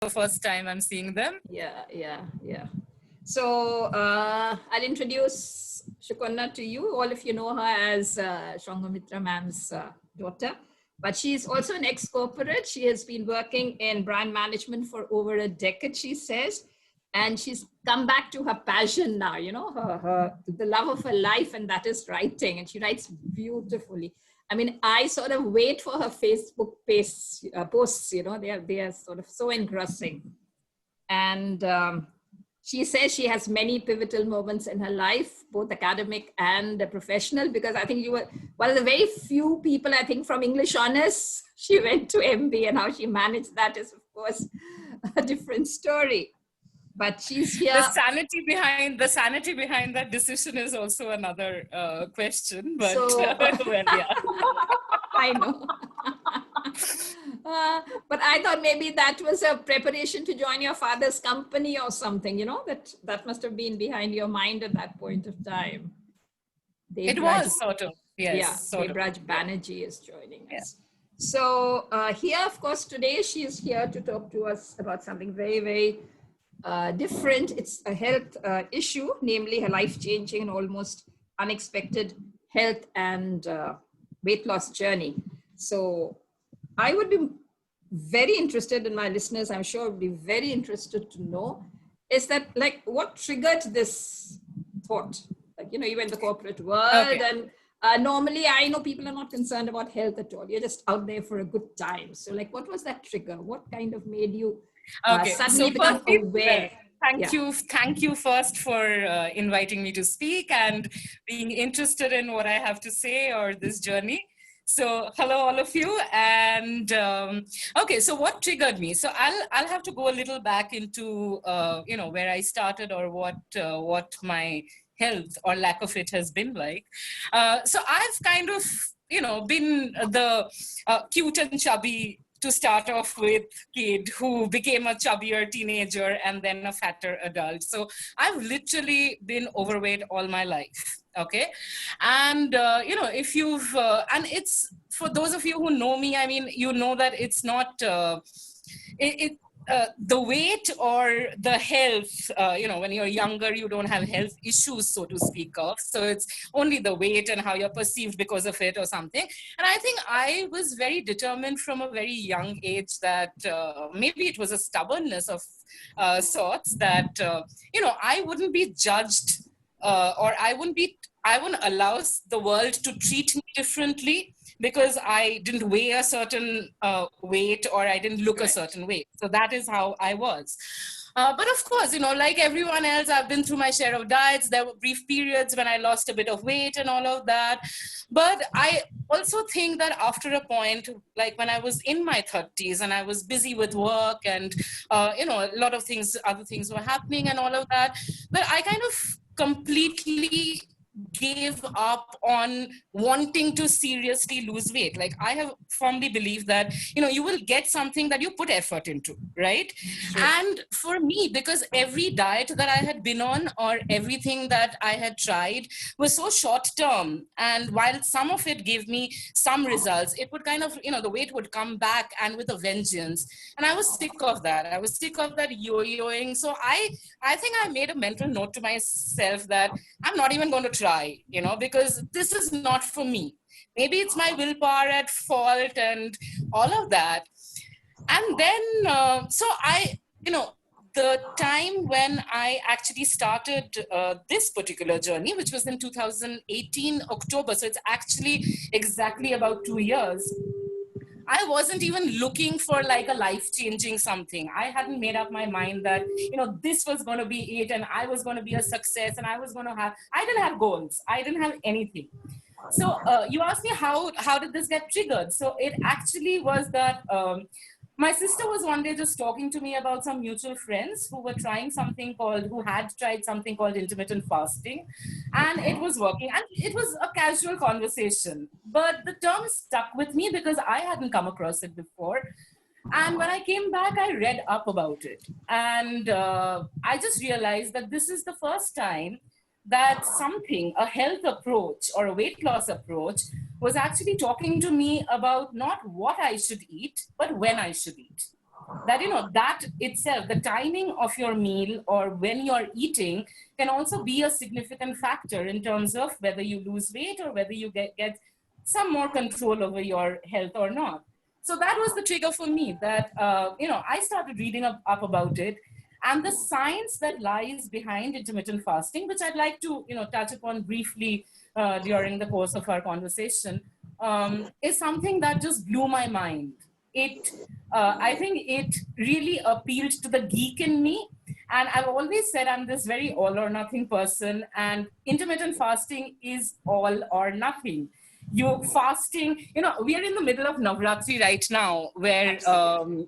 the first time I'm seeing them. Yeah. So I'll introduce Sukanya to you. All of you know her as Shangamitra ma'am's daughter, but she's also an ex-corporate. She has been working in brand management for over a decade, she says, and she's come back to her passion now, the love of her life, and that is writing, and she writes beautifully. I mean, I sort of wait for her Facebook posts, they are sort of so engrossing. And she says she has many pivotal moments in her life, both academic and professional, because I think you were one of the very few people, I think, from English honors. She went to MB, and how she managed that is, of course, a different story. But she's here. The sanity behind that decision is also another question. But well, yeah. I know. But I thought maybe that was a preparation to join your father's company or something, that must have been behind your mind at that point of time. It was sort of, yes. Yeah, Debraj Banerjee is joining us. So here, of course, today she is here to talk to us about something very, very different. It's a health issue, namely her life-changing and almost unexpected health and weight loss journey. So I would be very interested, in my listeners, I'm sure would be very interested to know, is that like what triggered this thought? Like, you're in the corporate world, and normally I know people are not concerned about health at all. You're just out there for a good time. So like, what was that trigger? What kind of made you suddenly become aware? Thank you first for inviting me to speak and being interested in what I have to say or this journey. So hello, all of you. And so what triggered me? So I'll have to go a little back into where I started or what my health or lack of it has been like. So I've kind of been the cute and chubby to start off with kid who became a chubbier teenager and then a fatter adult. So I've literally been overweight all my life. Okay. And, if you've, and it's for those of you who know me, I mean, you know that it's not, the weight or the health, when you're younger, you don't have health issues, so to speak of. So it's only the weight and how you're perceived because of it or something. And I think I was very determined from a very young age that maybe it was a stubbornness of sorts that, I wouldn't be judged or I wouldn't allow the world to treat me differently because I didn't weigh a certain weight or I didn't look a certain way. So that is how I was. But of course, like everyone else, I've been through my share of diets. There were brief periods when I lost a bit of weight and all of that. But I also think that after a point, like when I was in my 30s and I was busy with work and, a lot of things, other things were happening and all of that, but I kind of completely gave up on wanting to seriously lose weight. Like I have firmly believed that, you will get something that you put effort into, right? Sure. And for me, because every diet that I had been on or everything that I had tried was so short term. And while some of it gave me some results, it would kind of, the weight would come back and with a vengeance. And I was sick of that. I was sick of that yo-yoing. So I think I made a mental note to myself that I'm not even going to try, because this is not for me. Maybe it's my willpower at fault and all of that. And then, the time when I actually started this particular journey, which was in 2018, October. So it's actually exactly about 2 years. I wasn't even looking for like a life-changing something. I hadn't made up my mind that, this was going to be it and I was going to be a success and I didn't have goals. I didn't have anything. So you asked me how did this get triggered? So it actually was that my sister was one day just talking to me about some mutual friends who had tried something called intermittent fasting, and it was working, and it was a casual conversation, but the term stuck with me because I hadn't come across it before. And when I came back, I read up about it, and I just realized that this is the first time that a health approach or a weight loss approach was actually talking to me about not what I should eat, but when I should eat. that, that itself, the timing of your meal or when you're eating can also be a significant factor in terms of whether you lose weight or whether you get some more control over your health or not. So that was the trigger for me that, I started reading up about it and the science that lies behind intermittent fasting, which I'd like to, touch upon briefly during the course of our conversation, is something that just blew my mind. I think it really appealed to the geek in me. And I've always said I'm this very all or nothing person, and intermittent fasting is all or nothing. You fasting, we are in the middle of Navratri right now, where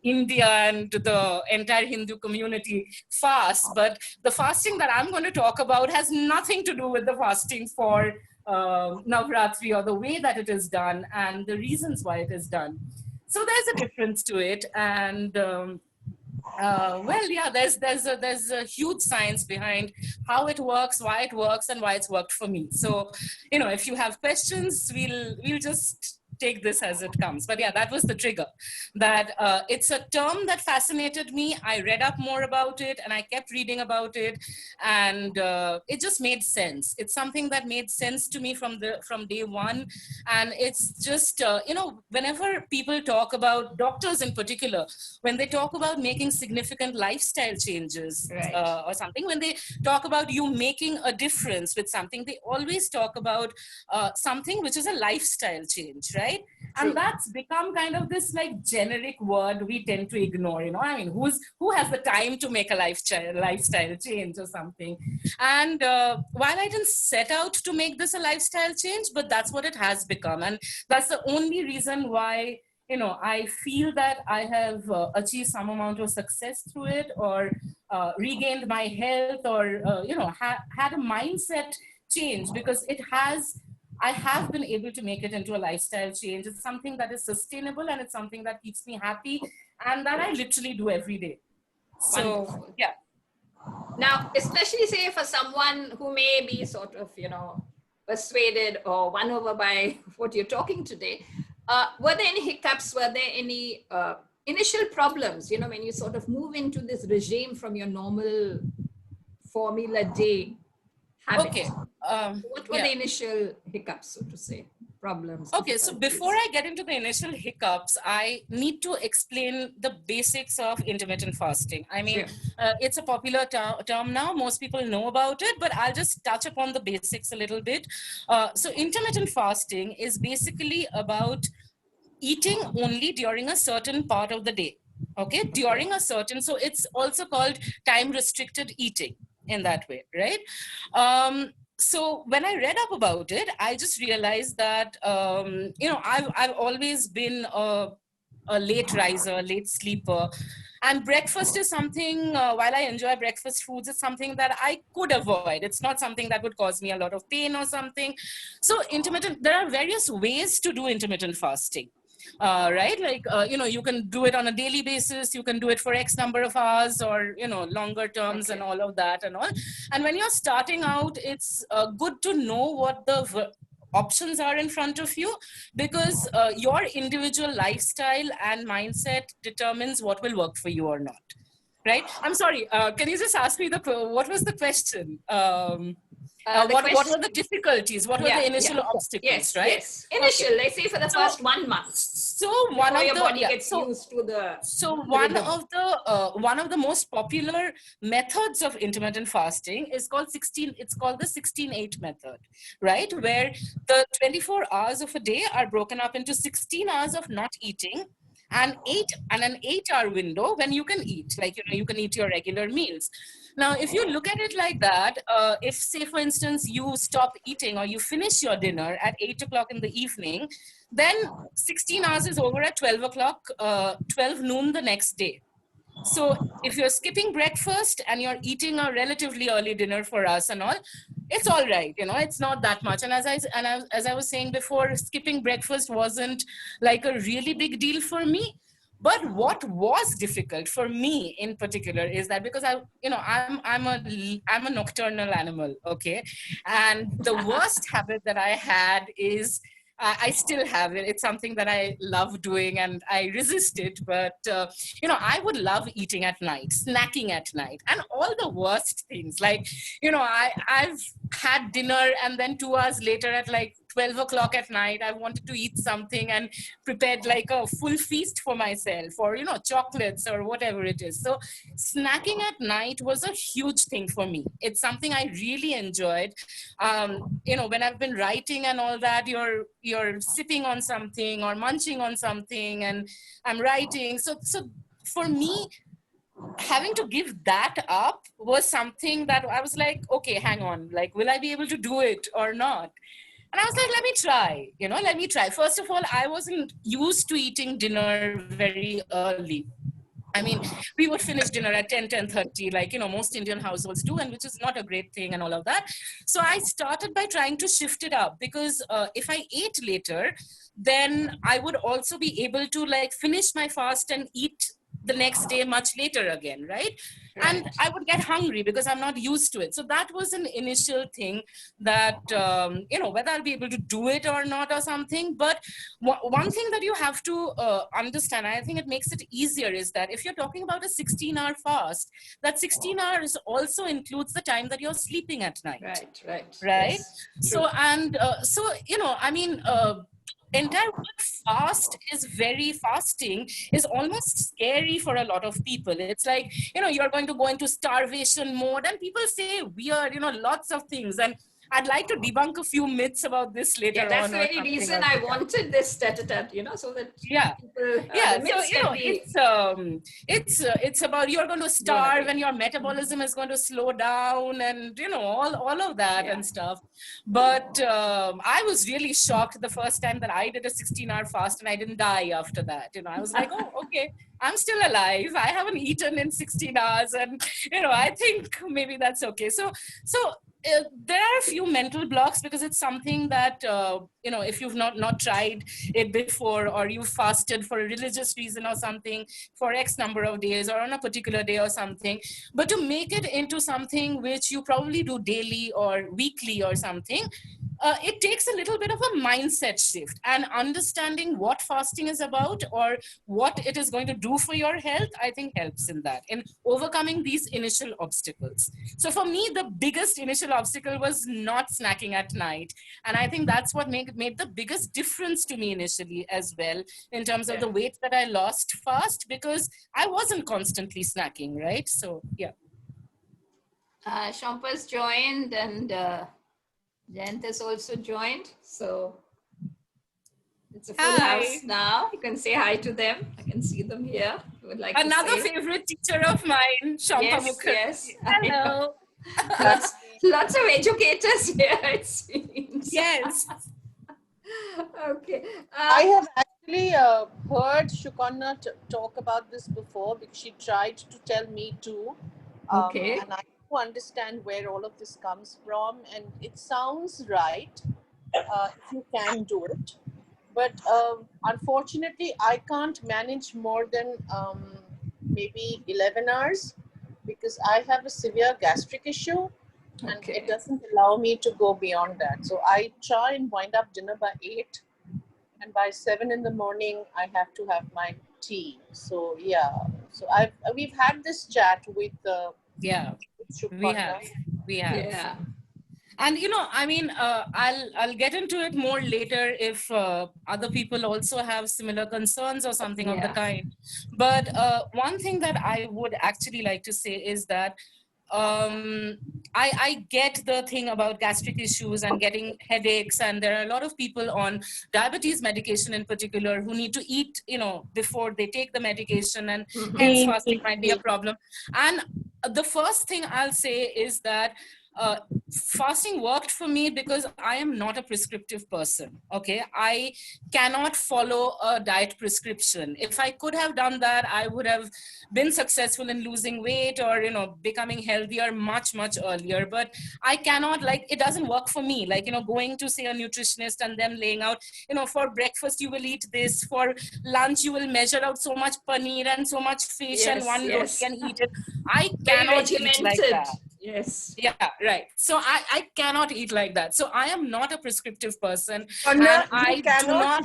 India and the entire Hindu community fast. But the fasting that I'm going to talk about has nothing to do with the fasting for Navratri or the way that it is done and the reasons why it is done. So there's a difference to it, and there's a huge science behind how it works, why it works, and why it's worked for me. So, if you have questions, we'll just take this as it comes. But yeah, that was the trigger. That it's a term that fascinated me. I read up more about it, and I kept reading about it, and it just made sense. It's something that made sense to me from day one, and it's just whenever people talk about, doctors in particular, when they talk about making significant lifestyle changes, Right. or something, when they talk about you making a difference with something, they always talk about something which is a lifestyle change, right? True. And that's become kind of this like generic word we tend to ignore. I mean, who has the time to make a lifestyle change or something? And while I didn't set out to make this a lifestyle change, but that's what it has become, and that's the only reason why I feel that I have achieved some amount of success through it, or regained my health, or had a mindset change, because I have been able to make it into a lifestyle change. It's something that is sustainable, and it's something that keeps me happy, and that I literally do every day. So, Wonderful. yeah. Now, especially say for someone who may be sort of, persuaded or won over by what you're talking today, were there any hiccups? Were there any initial problems, when you sort of move into this regime from your normal formula day habit? Okay. What were the initial hiccups, so to say? Problems. Okay, so before I get into the initial hiccups, I need to explain the basics of intermittent fasting. I mean, it's a popular term now. Most people know about it, but I'll just touch upon the basics a little bit. So intermittent fasting is basically about eating only during a certain part of the day. Okay, during a certain, so it's also called time restricted eating in that way, right? So when I read up about it, I just realized that I've always been a late riser, late sleeper, and breakfast is something. While I enjoy breakfast foods, it's something that I could avoid. It's not something that would cause me a lot of pain or something. So there are various ways to do intermittent fasting. Right? Like, you can do it on a daily basis, you can do it for X number of hours, or, longer terms and all of that and all. And when you're starting out, it's good to know what the options are in front of you, because your individual lifestyle and mindset determines what will work for you or not. Right? I'm sorry. Can you just ask me what was the question? What were the difficulties? What were the initial obstacles? Yes, right? Yes. Initial, let's say for the first 1 month. So one of your the body gets used to the. So one of the most popular methods of intermittent fasting is called 16. It's called the 16-8 method, right? Where the 24 hours of a day are broken up into 16 hours of not eating, and an 8-hour window when you can eat, like you can eat your regular meals. Now, if you look at it like that, if say for instance you stop eating or you finish your dinner at 8 o'clock in the evening, then 16 hours is over at 12 o'clock, 12 noon the next day. So if you're skipping breakfast and you're eating a relatively early dinner for us and all, it's all right. It's not that much. And as I was saying before, skipping breakfast wasn't like a really big deal for me. But what was difficult for me in particular is that because I'm a nocturnal animal, okay, and the worst habit that I had is I still have it. It's something that I love doing and I resist it. But, I would love eating at night, snacking at night, and all the worst things. Like, I've had dinner and then 2 hours later at like 12 o'clock at night, I wanted to eat something and prepared like a full feast for myself, or, chocolates or whatever it is. So snacking at night was a huge thing for me. It's something I really enjoyed. When I've been writing and all that, you're sipping on something or munching on something, and I'm writing. So for me, having to give that up was something that I was like, okay, hang on, like, will I be able to do it or not? And I was like, let me try. First of all, I wasn't used to eating dinner very early. I mean, we would finish dinner at 10:30, like, most Indian households do, and which is not a great thing and all of that. So I started by trying to shift it up, because if I ate later, then I would also be able to like finish my fast and eat the next day much later again, right? And Right. I would get hungry because I'm not used to it. So that was an initial thing that, whether I'll be able to do it or not or something. But one thing that you have to understand, I think it makes it easier, is that if you're talking about a 16-hour fast, that 16 hours also includes the time that you're sleeping at night, Right. Right. right? Yes. True. So, and so, entire word fasting is almost scary for a lot of people. It's like, you're going to go into starvation mode, and people say weird, lots of things. And I'd like to debunk a few myths about this Yeah, later that's on the or very something. reason I wanted this tete-a-tete, so that Yeah. people, Yeah, the so myths can be it's about, you're going to blown starve away. and your metabolism is going to slow down, and all of that Yeah. and stuff. But I was really shocked the first time that I did a 16-hour fast and I didn't die after that. I was like, oh, okay, I'm still alive. I haven't eaten in 16 hours, and I think maybe that's okay. So there are a few mental blocks, because it's something that if you've not tried it before, or you fasted for a religious reason or something for X number of days or on a particular day or something, but to make it into something which you probably do daily or weekly or something, it takes a little bit of a mindset shift, and understanding what fasting is about or what it is going to do for your health, I think helps in that, in overcoming these initial obstacles. So for me, the biggest initial obstacle was not snacking at night. And I think that's what made the biggest difference to me initially as well, in terms of Yeah. the weight that I lost fast, because I wasn't constantly snacking, right? So, yeah. Shampa's joined, and Jayant has also joined. So it's a full Hi. house now. You can say hi to them. I can see them here. If you would like to Another say. favorite teacher of mine, Shampa Yes, Mukherjee. yes. I know. Hello. Lots, lots of educators here, it seems. Yes. Okay. I have actually heard Shukanya talk about this before, because she tried to tell me too. Okay. And I do understand where all of this comes from, and it sounds right if you can do it. But unfortunately, I can't manage more than maybe 11 hours, because I have a severe gastric issue, and Okay. it doesn't allow me to go beyond that. So I try and wind up dinner by 8, and by 7 in the morning I have to have my tea. So yeah, so we've had this chat with Yeah, we Shukanya. have. We have. Yeah. And I mean, I'll get into it more later if other people also have similar concerns or something of the Yeah. kind. But one thing that I would actually like to say is that I get the thing about gastric issues and getting headaches, and there are a lot of people on diabetes medication in particular who need to eat, before they take the medication, and hence fasting might be a problem. And the first thing I'll say is that uh, fasting worked for me because I am not a prescriptive person. Okay, I cannot follow a diet prescription. If I could have done that, I would have been successful in losing weight or becoming healthier much earlier. But I cannot, like, it doesn't work for me, like, going to say a nutritionist and then laying out, for breakfast you will eat this, for lunch you will measure out so much paneer and so much fish, and Yes, one roti yes. and eat it. I Very cannot eat like regimented. that. Yes. Yeah, right. So I cannot eat like that. So I am not a prescriptive person, and Anna, I do not.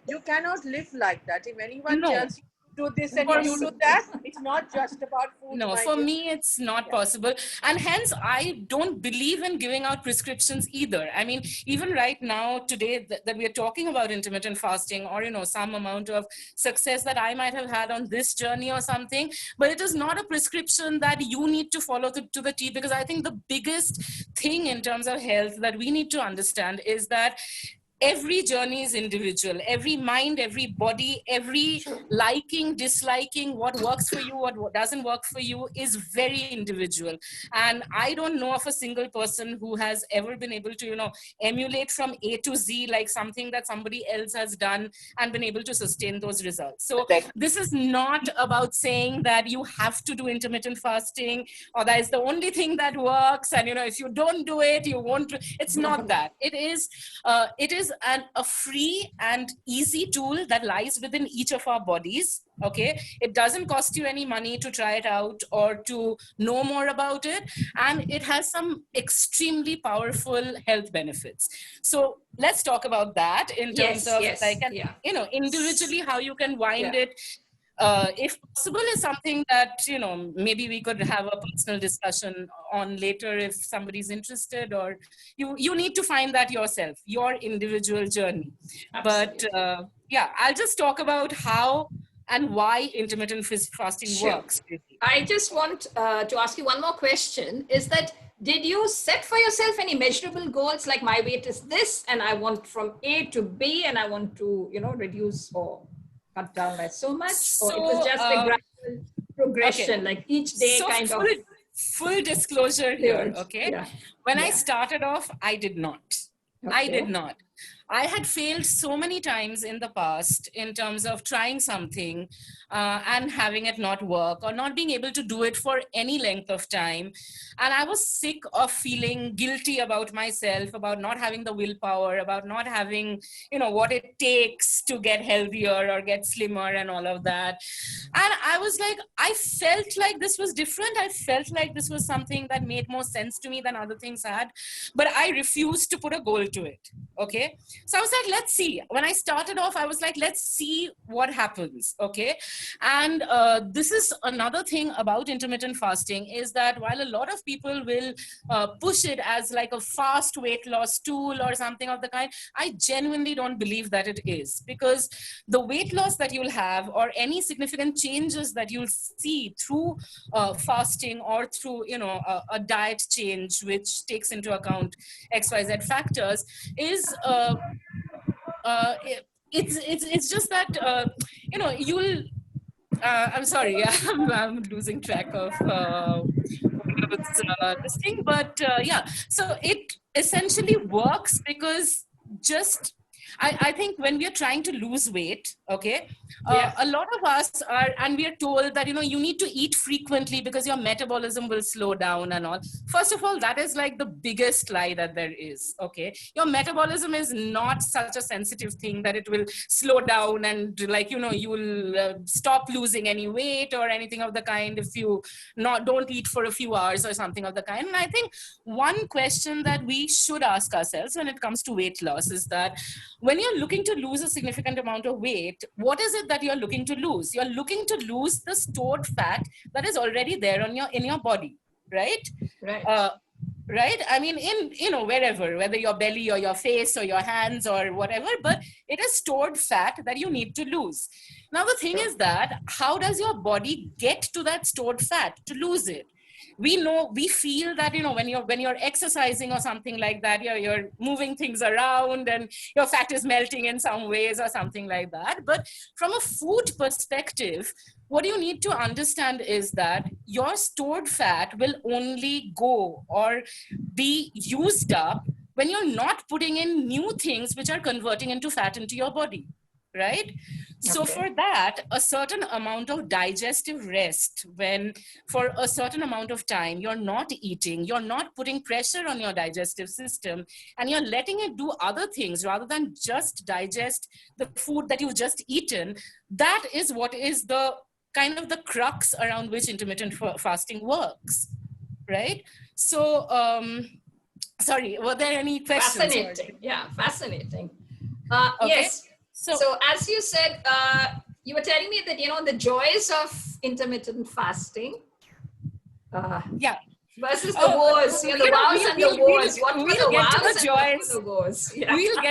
you cannot live like that. If anyone No, tells you to do this and for you do that, it's not just about food, no, my for dear. me, it's not Yeah. possible. And hence, I don't believe in giving out prescriptions either. I mean, even right now, today, that we are talking about intermittent fasting or, some amount of success that I might have had on this journey or something, but it is not a prescription that you need to follow to the T, because I think the biggest thing in terms of health that we need to understand is that every journey is individual. Every mind, every body, every liking, disliking, what works for you, what doesn't work for you is very individual. And I don't know of a single person who has ever been able to, emulate from A to Z, like something that somebody else has done and been able to sustain those results. So Correct. this is not about saying that you have to do intermittent fasting or that is the only thing that works. And, if you don't do it, you won't. It's not that. It is a free and easy tool that lies within each of our bodies. Okay, it doesn't cost you any money to try it out or to know more about it, and it has some extremely powerful health benefits. So let's talk about that in terms Yes, of yes, like, yeah. individually how you can wind Yeah. it. If possible, is something that maybe we could have a personal discussion on later if somebody's interested, or you need to find that yourself, your individual journey. But Absolutely. yeah, I'll just talk about how and why intermittent fasting Sure. works. Really. I just want to ask you one more question. Is that, did you set for yourself any measurable goals, like my weight is this and I want from A to B and I want to, reduce or cut down by so much? Or it was So just a gradual okay, progression, like each day so kind of full disclosure here. cleared? Okay, Yeah. when I Yeah. started off, I did not. I did Okay. not. I had failed so many times in the past in terms of trying something and having it not work or not being able to do it for any length of time. And I was sick of feeling guilty about myself, about not having the willpower, about not having, what it takes to get healthier or get slimmer and all of that. And I was like, I felt like this was different. I felt like this was something that made more sense to me than other things had, but I refused to put a goal to it. Okay. So I was like, let's see. When I started off, I was like, let's see what happens. Okay. And this is another thing about intermittent fasting is that while a lot of people will push it as like a fast weight loss tool or something of the kind, I genuinely don't believe that it is, because the weight loss that you'll have or any significant changes that you'll see through fasting or through, a diet change, which takes into account XYZ factors, is it's just that you'll I'm sorry, I'm losing track of what I was this thing, but yeah, so it essentially works because just I think when we are trying to lose weight, okay, Yeah. a lot of us are, and we are told that you need to eat frequently because your metabolism will slow down and all. First of all, that is like the biggest lie that there is. Okay, your metabolism is not such a sensitive thing that it will slow down and like you will stop losing any weight or anything of the kind if you don't eat for a few hours or something of the kind. And I think one question that we should ask ourselves when it comes to weight loss is that when you're looking to lose a significant amount of weight, what is it that you're looking to lose? You're looking to lose the stored fat that is already there in your body, right? Right. Uh, right, I mean, in wherever, whether your belly or your face or your hands or whatever, but it is stored fat that you need to lose. Now the thing Sure. is that how does your body get to that stored fat to lose it? We feel that when you're exercising or something like that, you're moving things around and your fat is melting in some ways or something like that. But from a food perspective, what you need to understand is that your stored fat will only go or be used up when you're not putting in new things which are converting into fat into your body, right? So Okay. for that, a certain amount of digestive rest, when for a certain amount of time you're not eating, you're not putting pressure on your digestive system, and you're letting it do other things rather than just digest the food that you've just eaten, that is what is the kind of the crux around which intermittent fasting works, right? So, sorry, were there any questions? Fascinating. Yeah, fascinating. Okay. Yes. So as you said, you were telling me that, you know, the joys of intermittent fasting yeah. versus the Oh, woes, you know, the wows and the woes. What were we'll the get to wows the and what were joys. the woes? Yeah. We'll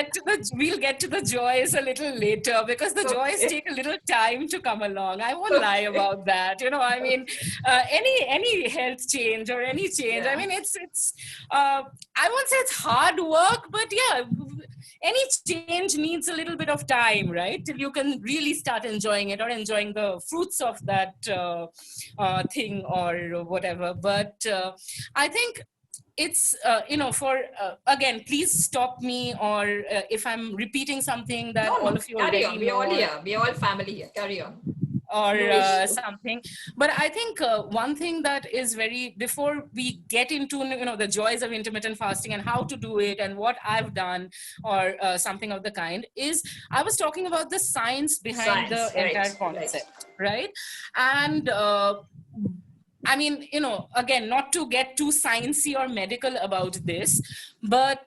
get to the joys a little later, because the joys Okay. take a little time to come along. I won't lie Okay. about that. You know, I mean, any health change or any change, I Yeah. mean, it's I won't say it's hard work, but yeah, any change needs a little bit of time, right, till you can really start enjoying it, or enjoying the fruits of that thing or whatever. But I think it's for again, please stop me, or if I'm repeating something that No, all no. of you Carry already on. We're know, all here. We're all family here. Carry on. or No issue. something. But I think one thing that is very, before we get into the joys of intermittent fasting and how to do it and what I've done, or something of the kind, is I was talking about the science behind the Science. entire Right. Right. concept, right? And I mean, again, not to get too sciencey or medical about this, but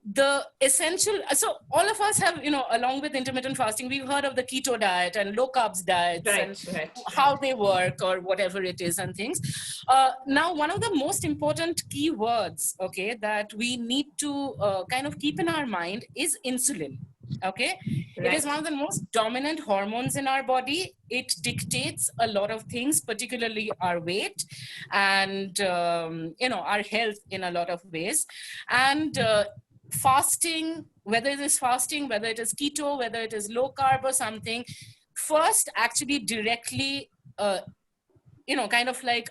the essential, so all of us have, along with intermittent fasting, we've heard of the keto diet and low carbs diets and Right. Right. how they work or whatever it is and things. Now, one of the most important key words, okay, that we need to kind of keep in our mind is insulin. Okay, it is Right. one of the most dominant hormones in our body. It dictates a lot of things, particularly our weight and our health in a lot of ways. And fasting, whether it is fasting, whether it is keto, whether it is low carb or something, first actually directly kind of like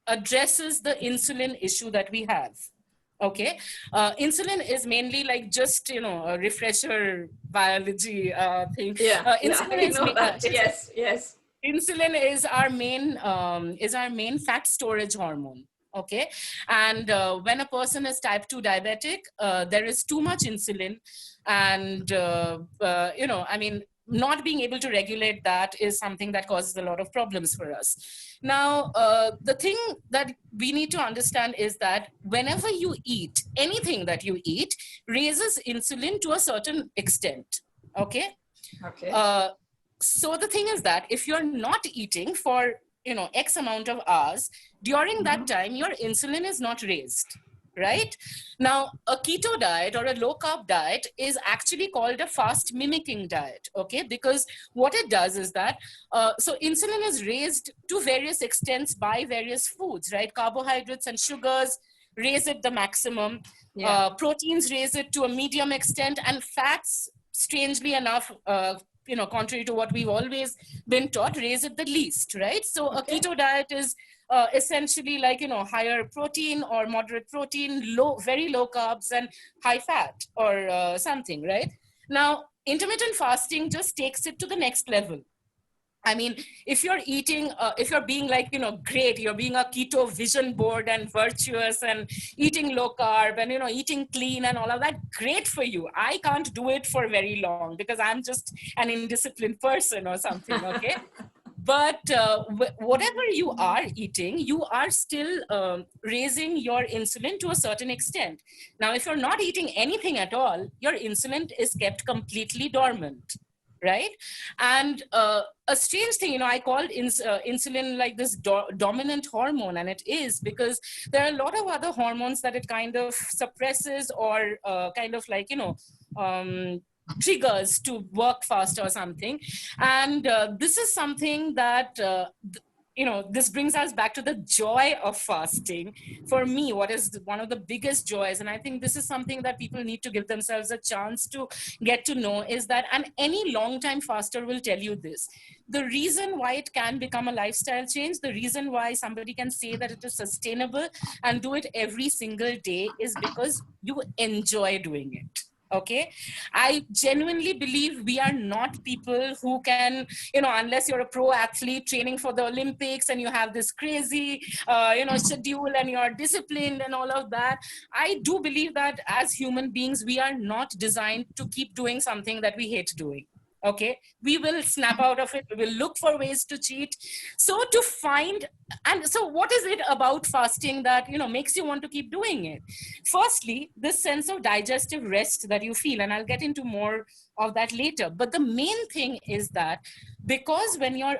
addresses the insulin issue that we have. Okay, insulin is mainly like, just a refresher biology thing. Yeah. Yeah. Insulin We is know that. Yes. Yes. insulin is our main fat storage hormone. Okay, and when a person is type 2 diabetic, there is too much insulin, and I mean, not being able to regulate that is something that causes a lot of problems for us. Now, the thing that we need to understand is that whenever you eat, anything that you eat raises insulin to a certain extent. Okay. Okay. So the thing is that if you're not eating for X amount of hours, during that time your insulin is not raised, right? Now, a keto diet or a low carb diet is actually called a fast mimicking diet. Okay, because what it does is that so insulin is raised to various extents by various foods, right? Carbohydrates and sugars raise it the maximum. Yeah. Proteins raise it to a medium extent, and fats, strangely enough, contrary to what we've always been taught, raise it the least, right? So a Okay. keto diet is essentially like, higher protein or moderate protein, very low carbs, and high fat or something, right? Now, intermittent fasting just takes it to the next level. I mean, if you're eating, if you're being like, great, you're being a keto vision board and virtuous and eating low carb and, eating clean and all of that, great for you. I can't do it for very long because I'm just an indisciplined person or something, okay? But whatever you are eating, you are still raising your insulin to a certain extent. Now, if you're not eating anything at all, your insulin is kept completely dormant, right? And a strange thing, I called insulin like this dominant hormone, and it is because there are a lot of other hormones that it kind of suppresses or kind of like, triggers to work faster or something. And this is something that this brings us back to the joy of fasting. For me, what is one of the biggest joys, and I think this is something that people need to give themselves a chance to get to know, is that, and any long time faster will tell you this, the reason why it can become a lifestyle change, the reason why somebody can say that it is sustainable and do it every single day, is because you enjoy doing it. Okay, I genuinely believe we are not people who can, unless you're a pro athlete training for the Olympics and you have this crazy schedule and you're disciplined and all of that. I do believe that as human beings we are not designed to keep doing something that we hate doing. Okay, we will snap out of it. We will look for ways to cheat. So to find, and so what is it about fasting that, makes you want to keep doing it? Firstly, this sense of digestive rest that you feel, and I'll get into more of that later. But the main thing is that because when your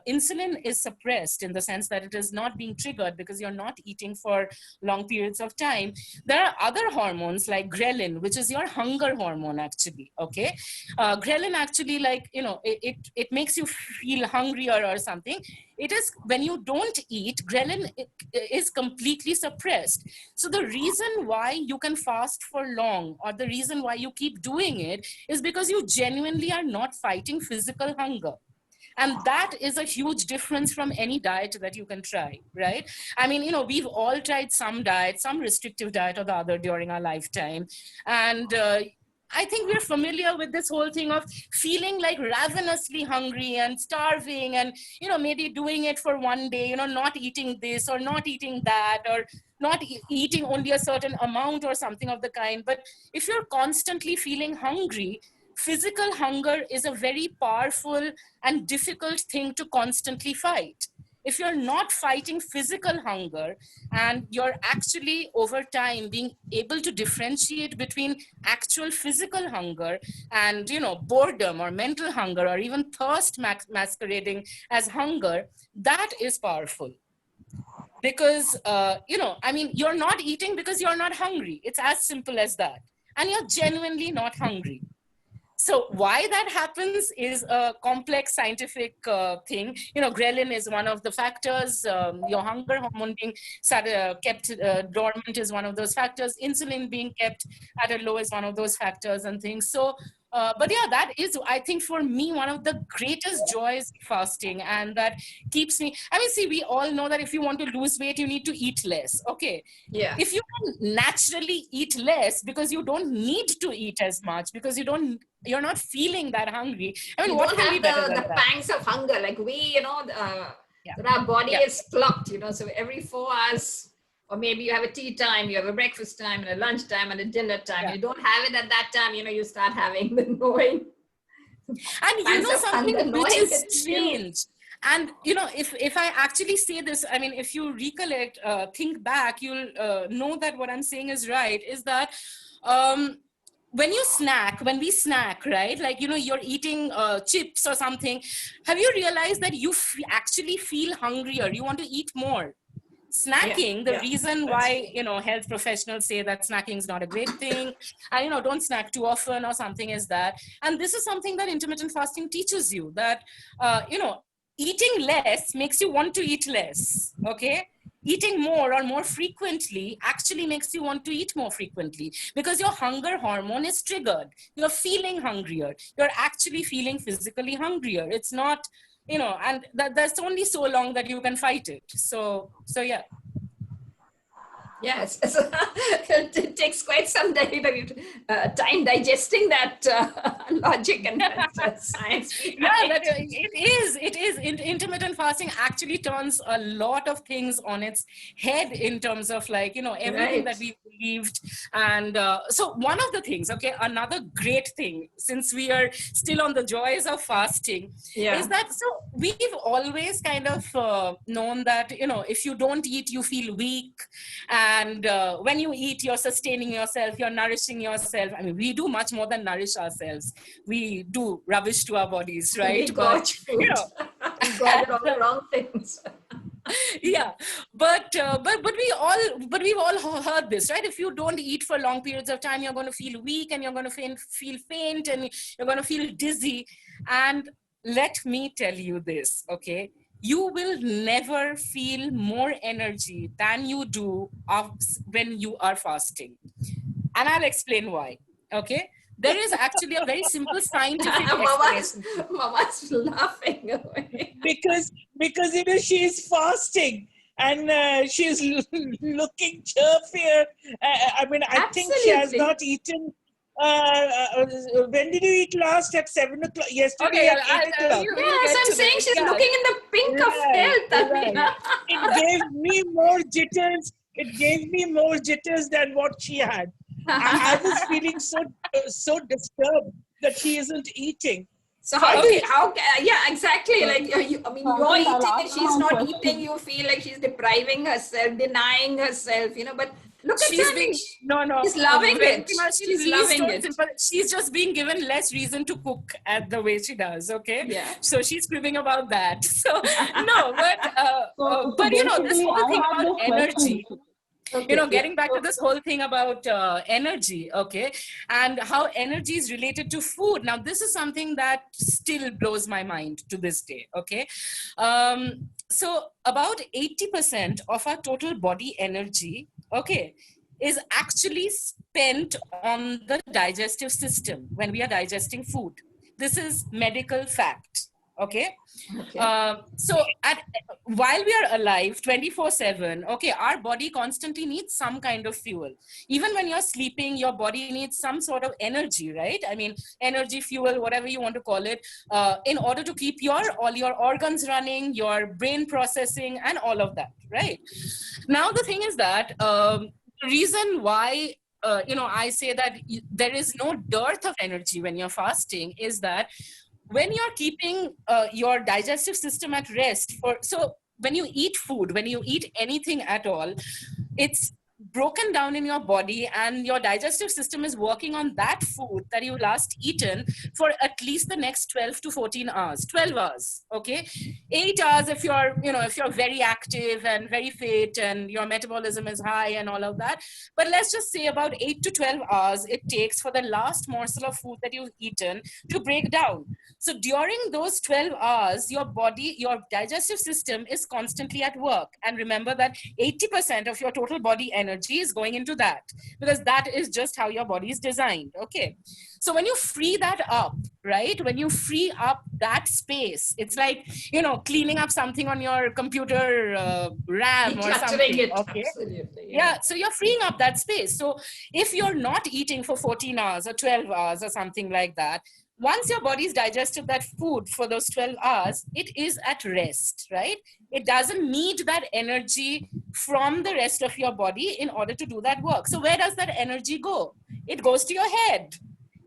insulin is suppressed, in the sense that it is not being triggered because you're not eating for long periods of time, there are other hormones like ghrelin, which is your hunger hormone actually. Okay, ghrelin actually, like, it makes you feel hungrier or something. It is when you don't eat, ghrelin is completely suppressed. So the reason why you can fast for long, or the reason why you keep doing it, is because you genuinely are not fighting physical hunger. And that is a huge difference from any diet that you can try, right? I mean, we've all tried some diet, some restrictive diet or the other during our lifetime. And I think we're familiar with this whole thing of feeling like ravenously hungry and starving, and, maybe doing it for one day, not eating this or not eating that, or not eating only a certain amount or something of the kind. But if you're constantly feeling hungry, physical hunger is a very powerful and difficult thing to constantly fight. If you're not fighting physical hunger, and you're actually over time being able to differentiate between actual physical hunger and, boredom or mental hunger or even thirst masquerading as hunger, that is powerful. Because, I mean, you're not eating because you're not hungry. It's as simple as that. And you're genuinely not hungry. So why that happens is a complex scientific thing. Ghrelin is one of the factors. Your hunger hormone being kept dormant is one of those factors. Insulin being kept at a low is one of those factors and things. So, but yeah, that is, I think, for me, one of the greatest joys of fasting, and that keeps me. I mean, see, we all know that if you want to lose weight, you need to eat less. Okay. Yeah. If you can naturally eat less because you don't need to eat as much, because you're not feeling that hungry. I mean, You what don't can be have better than the that? pangs of hunger like we, Yeah. our body Yeah. is clocked, so every 4 hours, or maybe you have a tea time, you have a breakfast time and a lunch time and a dinner time. Yeah. You don't have it at that time, you start having the knowing. And Pangs of something hunger, which knowing is it's you. strange. And if I actually say this, I mean, if you recollect, think back, you'll know that what I'm saying is right. Is that when we snack, right? Like, you're eating chips or something. Have you realized that you actually feel hungrier? You want to eat more. Snacking, the reason why, health professionals say that snacking is not a great thing, and, don't snack too often or something, is that, and this is something that intermittent fasting teaches you, that, eating less makes you want to eat less. Okay. Eating more or more frequently actually makes you want to eat more frequently, because your hunger hormone is triggered. You're feeling hungrier. You're actually feeling physically hungrier. It's not, and that's only so long that you can fight it. So yeah. Yes, it takes quite some time digesting that logic and science. Yeah, it is. Intermittent fasting actually turns a lot of things on its head in terms of, like, everything that we believed. And so one of the things, okay, another great thing, since we are still on the joys of fasting, is that, so we've always kind of known that, if you don't eat, you feel weak. And when you eat, you're sustaining yourself, you're nourishing yourself. I mean, we do much more than nourish ourselves. We do rubbish to our bodies, right? We got food. We got all the wrong things. Yeah, but we've all heard this, right? If you don't eat for long periods of time, you're going to feel weak, and you're going to feel faint, and you're going to feel dizzy. And let me tell you this, okay? You will never feel more energy than you do when you are fasting. And I'll explain why, okay? There is actually a very simple scientific explanation. Mama's laughing away. Because she is fasting and she's looking chirpier. I mean, I think she has not eaten. When did you eat last? At 7 o'clock yesterday? Okay, at 8 o'clock. Yes, I'm saying she's looking in the pink of health. It gave me more jitters. It gave me more jitters than what she had. I was feeling so disturbed that she isn't eating. So how Okay. yeah, exactly. Like, I mean, you're eating and she's not question. eating. You feel like she's depriving herself, denying herself, but look at She's her. being She's loving it. She's loving so it. simple. She's just being given less reason to cook at the way she does. Okay, Yeah. so she's cribbing about that. So no, So but this basically, whole I thing have about this question. energy. Okay, Getting back to this whole thing about energy, okay, and how energy is related to food. Now, this is something that still blows my mind to this day, okay. So about 80% of our total body energy, okay, is actually spent on the digestive system when we are digesting food. This is medical fact, okay. So while we are alive 24/7, okay, our body constantly needs some kind of fuel. Even when you're sleeping, your body needs some sort of energy, right? I mean, energy, fuel, whatever you want to call it, in order to keep all your organs running, your brain processing, and all of that, right? Now, the thing is that the reason why I say that there is no dearth of energy when you're fasting is that when you're keeping your digestive system at rest so when you eat food, when you eat anything at all, it's broken down in your body and your digestive system is working on that food that you last eaten for at least the next 12 to 14 hours, 12 hours, okay, 8 hours if you're very active and very fit and your metabolism is high and all of that. But let's just say about 8 to 12 hours it takes for the last morsel of food that you've eaten to break down. So during those 12 hours, your digestive system is constantly at work. And remember that 80% of your total body energy is going into that, because that is just how your body is designed. Okay. So when you free that up, right? When you free up that space, it's like, cleaning up something on your computer RAM or something. it. Okay. Absolutely. Yeah. So you're freeing up that space. So if you're not eating for 14 hours or 12 hours or something like that, once your body's digested that food for those 12 hours, it is at rest, right? It doesn't need that energy from the rest of your body in order to do that work. So where does that energy go? It goes to your head.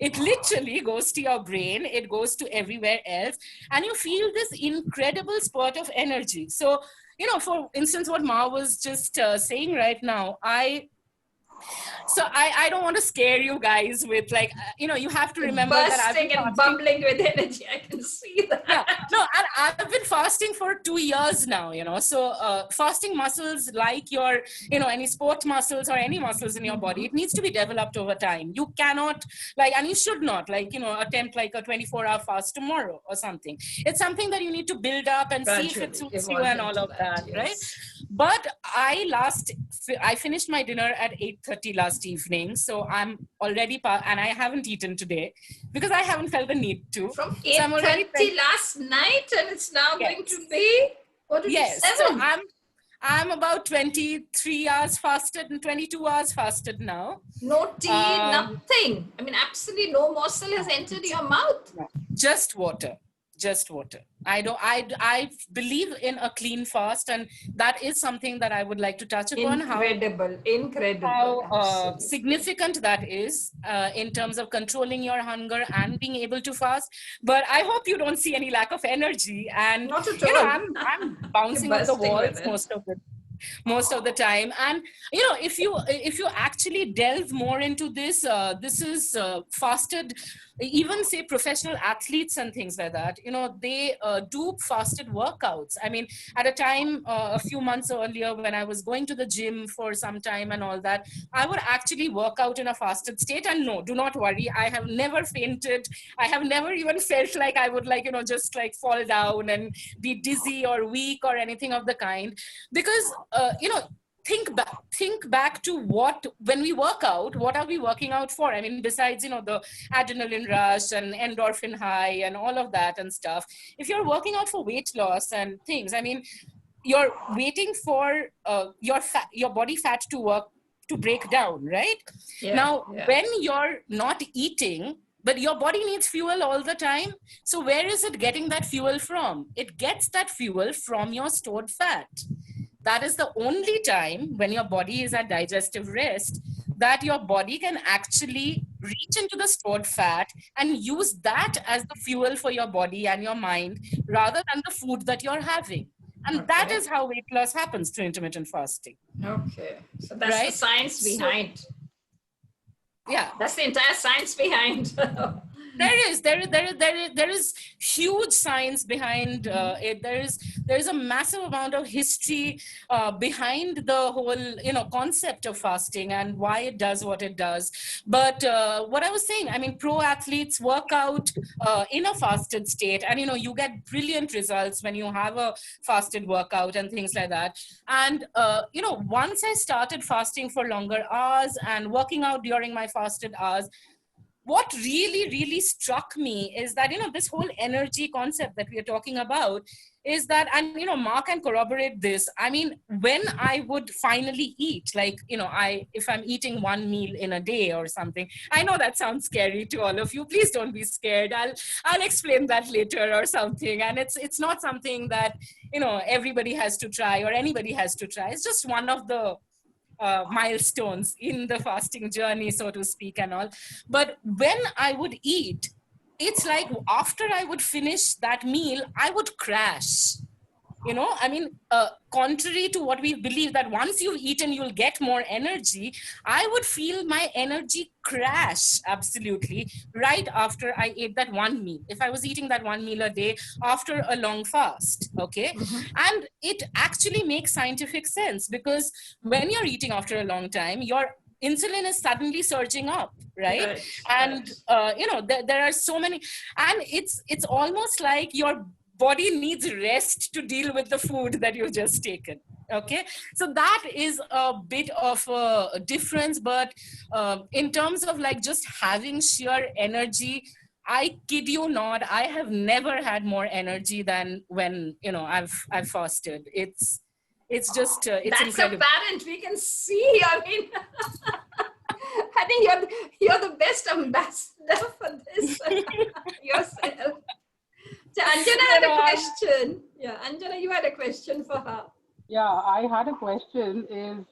It literally goes to your brain. It goes to everywhere else. And you feel this incredible spurt of energy. So, for instance, what Ma was just saying right now, I don't want to scare you guys with you have to remember that I've been and bubbling with energy. I can see that. Yeah, no, and I've been fasting for 2 years now, so fasting muscles like your, any sport muscles or any muscles in your body, it needs to be developed over time. You cannot and you should not attempt a 24-hour fast tomorrow or something. It's something that you need to build up and see if it suits you and all of that, yes. Right? But I finished my dinner at 8:30 last evening, so I'm already and I haven't eaten today because I haven't felt the need to. From 8:30 last night, and it's now going to be what is it? 7? So I'm about 23 hours fasted and 22 hours fasted now. No tea, nothing. I mean, absolutely no morsel has entered your mouth. Just water. I believe in a clean fast, and that is something that I would like to touch upon. Incredible. How significant that is in terms of controlling your hunger and being able to fast. But I hope you don't see any lack of energy. And not at all. I'm bouncing off the walls most of the time. And if you actually delve more into this, this is fasted. Even say professional athletes and things like that, they do fasted workouts. I mean, at a time a few months earlier when I was going to the gym for some time and all that, I would actually work out in a fasted state. And no, do not worry, I have never fainted. I have never even felt like I would just fall down and be dizzy or weak or anything of the kind. Because think back to when we work out, what are we working out for? I mean, besides the adrenaline rush and endorphin high and all of that and stuff. If you're working out for weight loss and things, I mean, you're waiting for your body fat to break down, right? When you're not eating, but your body needs fuel all the time. So where is it getting that fuel from? It gets that fuel from your stored fat. That is the only time when your body is at digestive rest that your body can actually reach into the stored fat and use that as the fuel for your body and your mind rather than the food that you're having. And that is how weight loss happens through intermittent fasting. Okay. So that's the Right? science behind. Yeah. That's the entire science behind. There is huge science behind it. There is a massive amount of history behind the whole concept of fasting and why it does what it does. But what I was saying, I mean, pro athletes work out in a fasted state, and you get brilliant results when you have a fasted workout and things like that. And once I started fasting for longer hours and working out during my fasted hours, what really struck me is that this whole energy concept that we are talking about is that, and Mark can corroborate this. I mean, when I would finally eat, like if I'm eating one meal in a day or something, I know that sounds scary to all of you. Please don't be scared. I'll explain that later or something. And it's not something that everybody has to try or anybody has to try. It's just one of the milestones in the fasting journey, so to speak, and all. But when I would eat, it's like after I would finish that meal, I would crash. I mean, contrary to what we believe that once you've eaten, you'll get more energy, I would feel my energy crash absolutely right after I ate that one meal. If I was eating that one meal a day after a long fast, okay? And it actually makes scientific sense, because when you're eating after a long time, your insulin is suddenly surging up, right? And there are so many, and it's almost like your body needs rest to deal with the food that you've just taken. Okay, so that is a bit of a difference. But in terms of like just having sheer energy, I kid you not, I have never had more energy than when I've fasted. It's just it's That's incredible. apparent. We can see. I mean, I think you're the best ambassador for this yourself. So Anjana had a question. Yeah, Anjana, you had a question for her. Yeah, I had a question.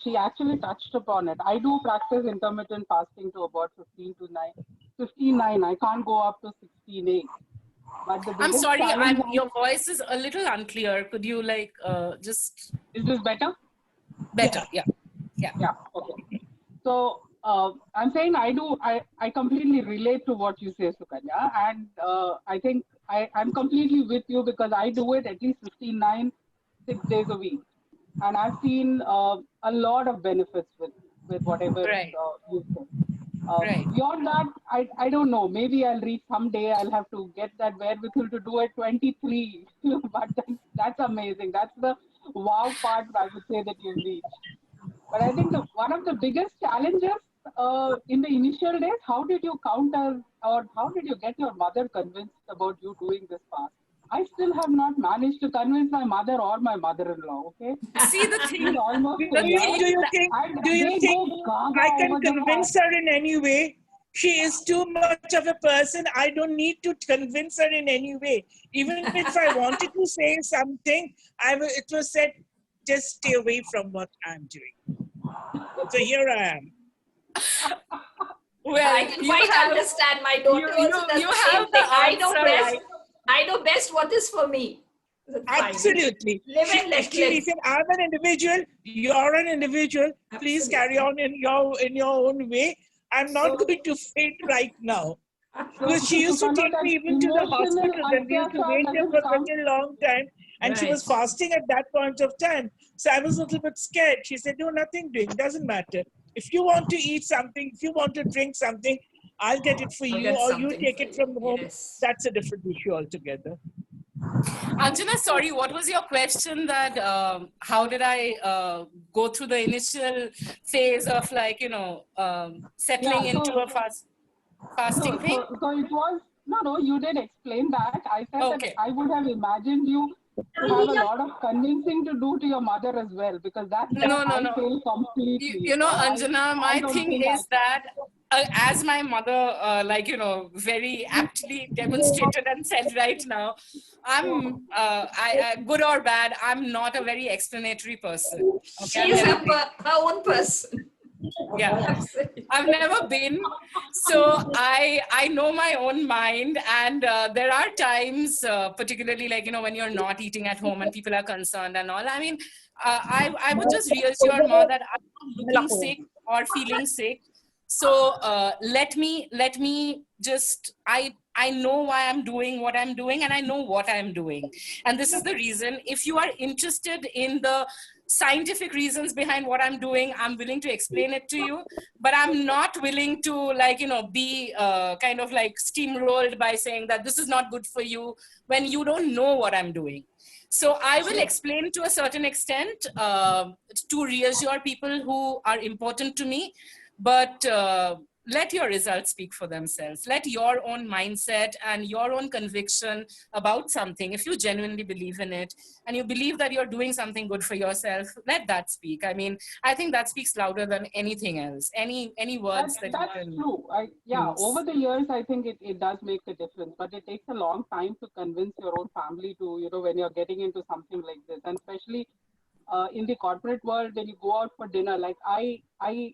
She actually touched upon it. I do practice intermittent fasting to about 15:9. I can't go up to 16:8. But the I'm biggest sorry, challenge your voice is a little unclear. Could you just... Is this better? Better, yeah. Yeah, okay. So I'm saying I completely relate to what you say, Sukanya. And I think I'm completely with you, because I do it at least 15:9, 6 days a week. And I've seen a lot of benefits with whatever you said. Beyond that, I don't know. Maybe I'll reach someday. I'll have to get that wherewithal to do it 23. But that's amazing. That's the wow part, I would say, that you've reached. But I think one of the biggest challenges in the initial days, how did you counter, or how did you get your mother convinced about you doing this fast? I still have not managed to convince my mother or my mother-in-law. Okay. See, the thing. Almost do you think I can convince her in any way? She is too much of a person. I don't need to convince her in any way. Even if I wanted to say something, it was said, just stay away from what I'm doing. So here I am. Well, I can quite understand. My daughter also does the same thing. I know best what is for me. Absolutely. Live and let live. She said, I'm an individual, you're an individual. Please carry on in your own way. I'm not going to faint right now. Because she used to take me even to the hospital, and we used to wait there for such a long time. And she was fasting at that point of time. So I was a little bit scared. She said, no, nothing doing, doesn't matter. If you want to eat something, if you want to drink something, I'll get it for you, or you take it from home. Yes. That's a different issue altogether. Anjana, sorry, what was your question? That how did I go through the initial phase of settling into a fasting thing? So it was, no, you did explain that. I said that I would have imagined you to have a lot of convincing to do to your mother as well, because that's no. fail completely. Anjana, my thing is that as my mother, very aptly demonstrated and said right now, I'm, good or bad, I'm not a very explanatory person. Okay? She's her own person. Yeah, I've never been, so I know my own mind, and there are times, particularly like when you're not eating at home and people are concerned and all. I mean, I would just reassure Ma that I'm not looking sick or feeling sick. So let me just I know why I'm doing what I'm doing, and I know what I'm doing, and this is the reason. If you are interested in the scientific reasons behind what I'm doing, I'm willing to explain it to you, but I'm not willing to be kind of like steamrolled by saying that this is not good for you when you don't know what I'm doing. So I will explain to a certain extent to reassure people who are important to me, but let your results speak for themselves. Let your own mindset and your own conviction about something, if you genuinely believe in it and you believe that you're doing something good for yourself, let that speak. I mean, I think that speaks louder than anything else, any words that you That's can true. Over use. the years, I think it does make a difference, but it takes a long time to convince your own family to, when you're getting into something like this, and especially in the corporate world, when you go out for dinner, like I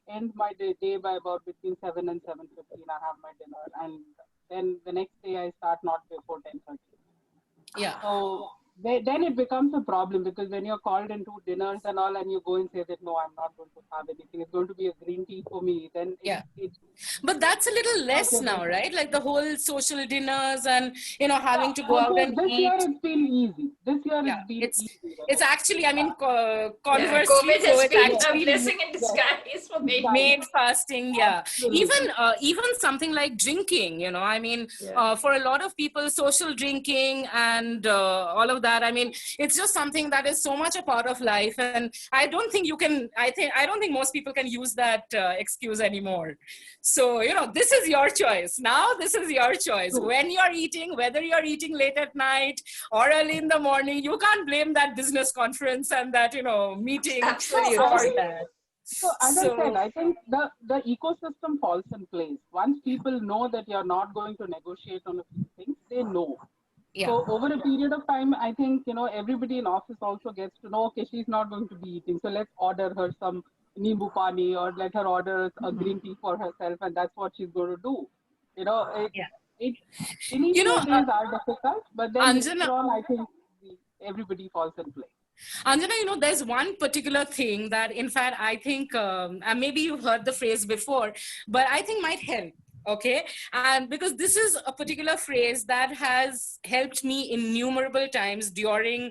end my day by about between 7 and 7:15. I have my dinner, and then the next day I start not before 10:30. Yeah. So then it becomes a problem, because when you're called into dinners and all, and you go and say that no, I'm not going to have anything, it's going to be a green tea for me, then Yeah. it's But that's a little less okay. now, right? Like the whole social dinners and having to go out Okay, and this year eat. it's been easy. This year Yeah, it's been it's easy. it's actually, I mean, Yeah, conversely, COVID so has it's been a actually blessing in Yes, disguise for many exactly. made people. fasting, yeah. Absolutely. Even something like drinking, I mean, Yeah. for a lot of people, social drinking and all of that, I mean, it's just something that is so much a part of life, and I don't think most people can use that excuse anymore. So this is your choice now. This is your choice True. when you're eating, whether you're eating late at night or early in the morning. You can't blame that business conference and that meeting So Absolutely. I for think that. so. As I said, So I think the ecosystem falls in place once people know that you're not going to negotiate on a few things. They know. yeah, So over a period of time, I think everybody in office also gets to know. Okay, she's not going to be eating, so let's order her some nimbu pani, or let her order a green tea for herself, and that's what she's going to do. yeah. It You know, initial days are difficult, but then Anjana, later on, I think everybody falls in place. Anjana, there's one particular thing that, in fact, I think, and maybe you've heard the phrase before, but I think might help. Okay. And because this is a particular phrase that has helped me innumerable times during,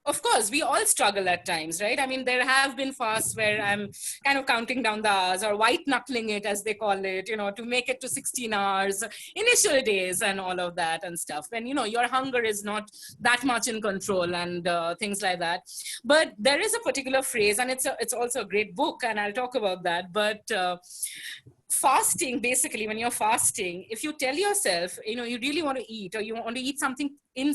of course, we all struggle at times, right? I mean, there have been fasts where I'm kind of counting down the hours or white knuckling it, as they call it, to make it to 16 hours, initial days and all of that and stuff. When, your hunger is not that much in control and things like that. But there is a particular phrase, and it's also a great book, and I'll talk about that. But fasting, basically, when you're fasting, if you tell yourself, you really want to eat, or you want to eat something in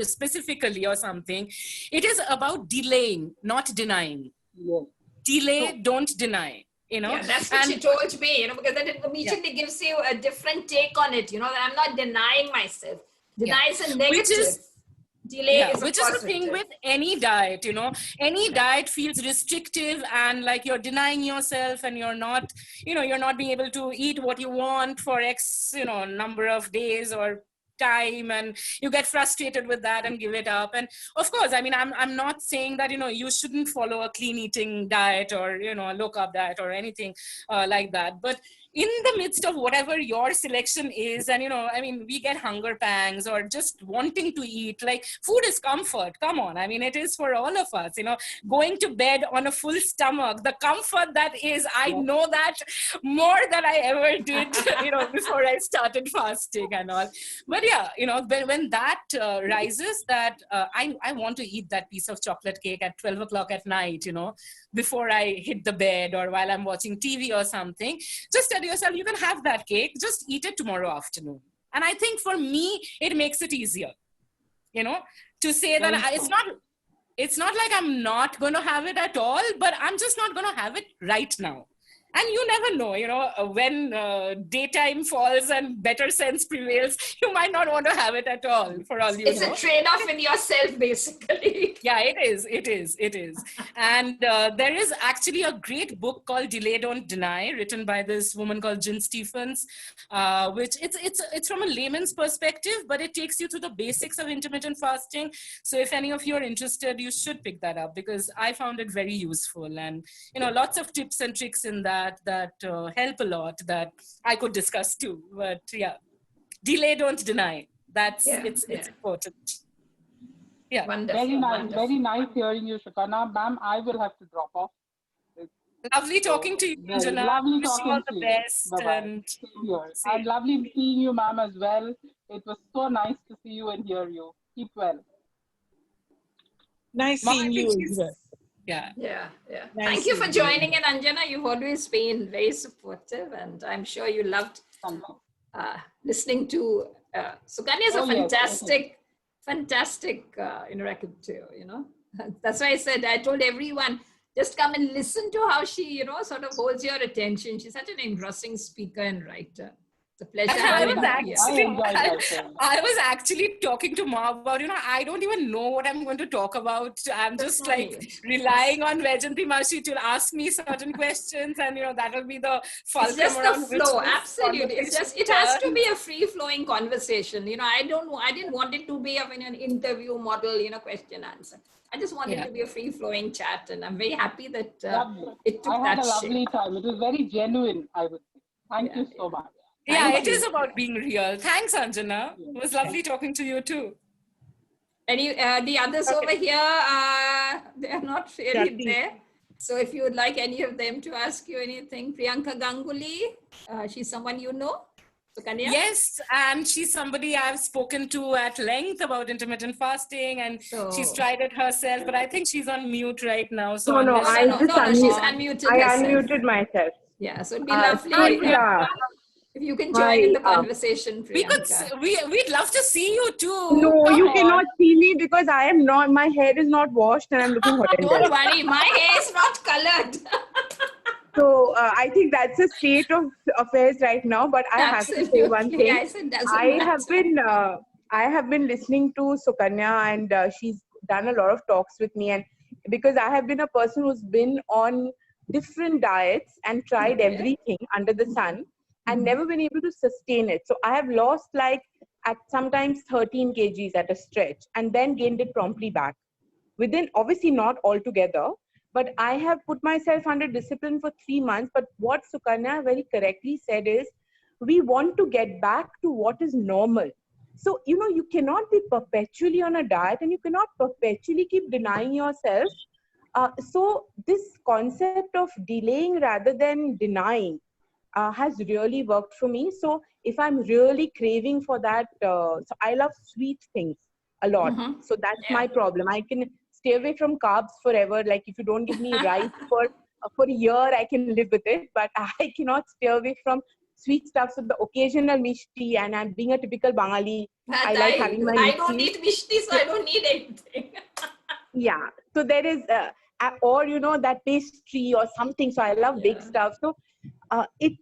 specifically or something, it is about delaying, not denying. Yes. Delay, don't deny. Yeah, that's what And she told me, because then it yeah, immediately gives you a different take on it, that I'm not denying myself. yeah, Deny is a which negative. is Delay yeah, is a which is the thing positive. with any diet. Any Yeah. diet feels restrictive, and like you're denying yourself, and you're not being able to eat what you want for x number of days or time, and you get frustrated with that and give it up. And of course, I mean, I'm not saying that you shouldn't follow a clean eating diet or a low carb diet or anything like that, but in the midst of whatever your selection is, and I mean, we get hunger pangs or just wanting to eat. Like, food is comfort, come on, I mean, it is for all of us. Going to bed on a full stomach, the comfort that is, I Yes. know that more than I ever did before I started fasting and all. But yeah, when that rises, that I want to eat that piece of chocolate cake at 12 o'clock at night, before I hit the bed or while I'm watching TV or something, just tell yourself, you can have that cake, just eat it tomorrow afternoon. And I think for me, it makes it easier, to say that Very it's true. not like I'm not going to have it at all, but I'm just not going to have it right now. And you never know, when daytime falls and better sense prevails, you might not want to have it at all, for all you It's know. a trade-off with yourself, basically. Yeah, it is. And there is actually a great book called Delay Don't Deny, written by this woman called Jen Stephens, which it's from a layman's perspective, but it takes you to the basics of intermittent fasting. So if any of you are interested, you should pick that up, because I found it very useful, and lots of tips and tricks in that help a lot, that I could discuss too. But yeah, delay, don't deny. It's important. Yeah. Wonderful. Very nice. Wonderful. Very nice hearing you, Sukanya. Ma'am, I will have to drop off. Lovely talking to you, Anjana. Lovely Wish you talking all to the you. best. Bye-bye. And lovely seeing you, ma'am, as well. It was so nice to see you and hear you. Keep well. Nice seeing you as well. Yeah. Nice. Thank Nice you for joining in, Anjana. You've always been very supportive, and I'm sure you loved listening to Sukanya. Is a fantastic raconteur, That's why I told everyone, just come and listen to how she, sort of holds your attention. She's such an engrossing speaker and writer. It's a pleasure. I was actually talking to Ma about, I don't even know what I'm going to talk about. I'm just relying on Vajanti Marshi to ask me certain questions, and that'll be the fulcrum. It's just the flow. Absolutely. It has to be a free-flowing conversation. I didn't want it to be an interview model, question answer. I just wanted it to be a free-flowing chat, and I'm very happy that it took that shape. I had a lovely time. It was very genuine, I would say. Thank you so much. Yeah, it is about being real. Thanks, Anjana. It was lovely talking to you too. The others over here, they're not really there. So if you would like any of them to ask you anything, Priyanka Ganguly, she's someone you know? Sukanya? Yes, and she's somebody I've spoken to at length about intermittent fasting, and she's tried it herself, but I think she's on mute right now. So No, she's unmuted I herself. unmuted myself. Yeah, so it'd be lovely if you can join in the conversation, Priyanka. We'd love to see you too. No, you cannot see me because I am not, my hair is not washed and I'm looking horrendous. Don't worry, my hair is not colored. So I think that's the state of affairs right now. But I have to say one thing. I have been listening to Sukanya, and she's done a lot of talks with me. And because I have been a person who's been on different diets and tried everything under the sun, and never been able to sustain it. So I have lost at sometimes 13 kgs at a stretch, and then gained it promptly back. Within, obviously not altogether, but I have put myself under discipline for 3 months. But what Sukanya very correctly said is, we want to get back to what is normal. So, you cannot be perpetually on a diet, and you cannot perpetually keep denying yourself. So this concept of delaying rather than denying has really worked for me. So if I'm really craving for that, so I love sweet things a lot. So that's my problem. I can stay away from carbs forever. Like if you don't give me rice for a year, I can live with it. But I cannot stay away from sweet stuff. So the occasional mishti, and I'm being a typical Bangali. I like having my mishti. I don't eat mishti, so I don't need anything. Yeah. So there is, or that pastry or something. So I love big stuff. So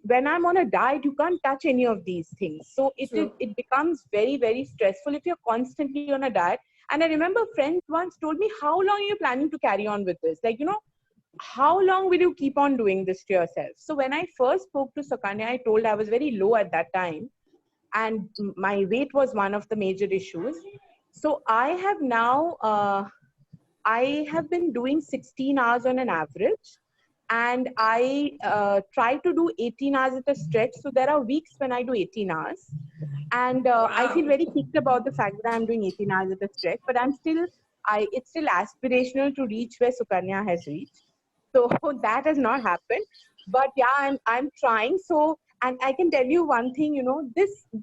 when I'm on a diet, you can't touch any of these things. So it becomes very, very stressful if you're constantly on a diet. And I remember friends once told me, how long are you planning to carry on with this? How long will you keep on doing this to yourself? So when I first spoke to Sukanya, I told I was very low at that time, and my weight was one of the major issues. So I have now, I have been doing 16 hours on an average. And I try to do 18 hours at a stretch. So there are weeks when I do 18 hours. And I feel very kicked about the fact that I'm doing 18 hours at a stretch. But it's still aspirational to reach where Sukanya has reached. So that has not happened. But yeah, I'm trying. So, and I can tell you one thing,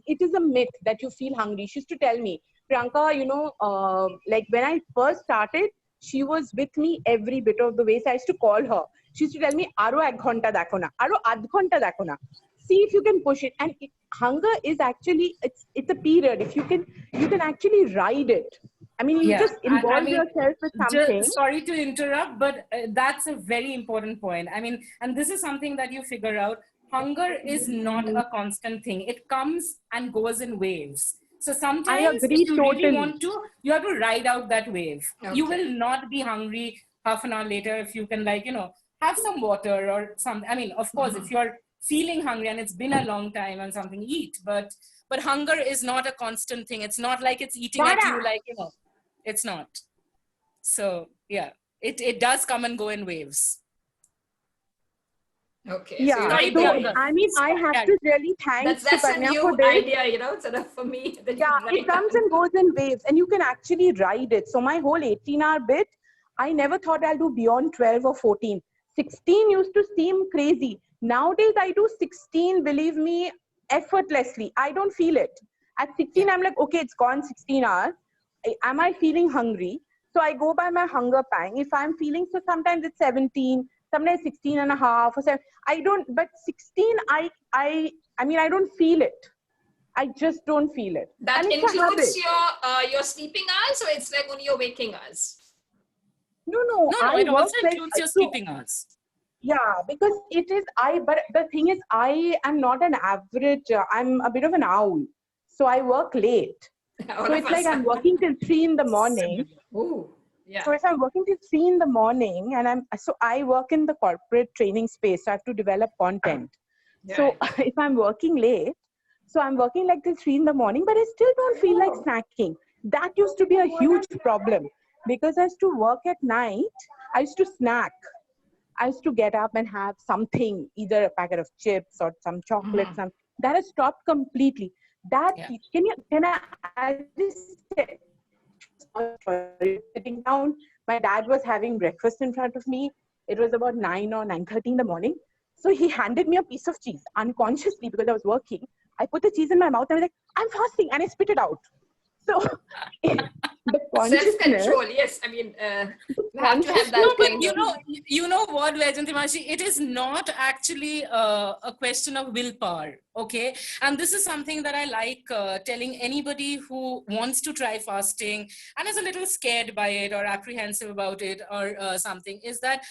it is a myth that you feel hungry. She used to tell me, Priyanka, like when I first started, she was with me every bit of the way. So I used to call her. She used to tell me, Aro 1 ghanta dakho na, Aro adh ghanta dakho na. See if you can push it. And hunger is actually, it's a period. If you can actually ride it. I mean, you just involve yourself with something. Sorry to interrupt, but that's a very important point. I mean, and this is something that you figure out. Hunger is not a constant thing. It comes and goes in waves. So sometimes if you really want to, you have to ride out that wave. Okay. You will not be hungry half an hour later if you can, like, you know, have some water or something. I mean, of course, if you're feeling hungry and it's been a long time and something, eat. But hunger is not a constant thing. It's not like it's eating at you, like, you know, it's not. So yeah, it does come and go in waves. Okay. Yeah. So I mean, I have to really thank Sukanya for this. Idea, you know, sort of for me. Yeah, it comes and goes in waves, and you can actually ride it. So my whole 18-hour bit, I never thought I'll do beyond 12 or 14. 16 used to seem crazy. Nowadays, I do 16, believe me, effortlessly. I don't feel it. At 16, I'm like, okay, it's gone 16 hours. Am I feeling hungry? So I go by my hunger pang. If I'm feeling, so sometimes it's 17, sometimes 16 and a half or 7. I don't, but 16, I mean, I don't feel it. I just don't feel it. That includes your sleeping hours, or it's like only your waking hours? No, it also includes your sleeping hours. Yeah, because it is, but the thing is, I am not an average, I'm a bit of an owl. So I work late. So it's like I'm working till 3 in the morning. Ooh, yeah. So if I'm working till 3 in the morning, and I work in the corporate training space, so I have to develop content. Yeah. So if I'm working late, so I'm working like till 3 in the morning, but I still don't feel like snacking. That used to be a huge problem because I used to work at night. I used to snack. I used to get up and have something, either a packet of chips or some chocolate. That has stopped completely. That can I just say, sitting down, my dad was having breakfast in front of me. It was about 9 or 9:30 in the morning. So he handed me a piece of cheese unconsciously because I was working. I put the cheese in my mouth and I was like, I'm fasting, and I spit it out. So the self-control, yes. I mean, you have to have that. No, but you know what, Vaijayanti Mashi, it is not actually a question of willpower, okay? And this is something that I like telling anybody who wants to try fasting and is a little scared by it or apprehensive about it or something, is that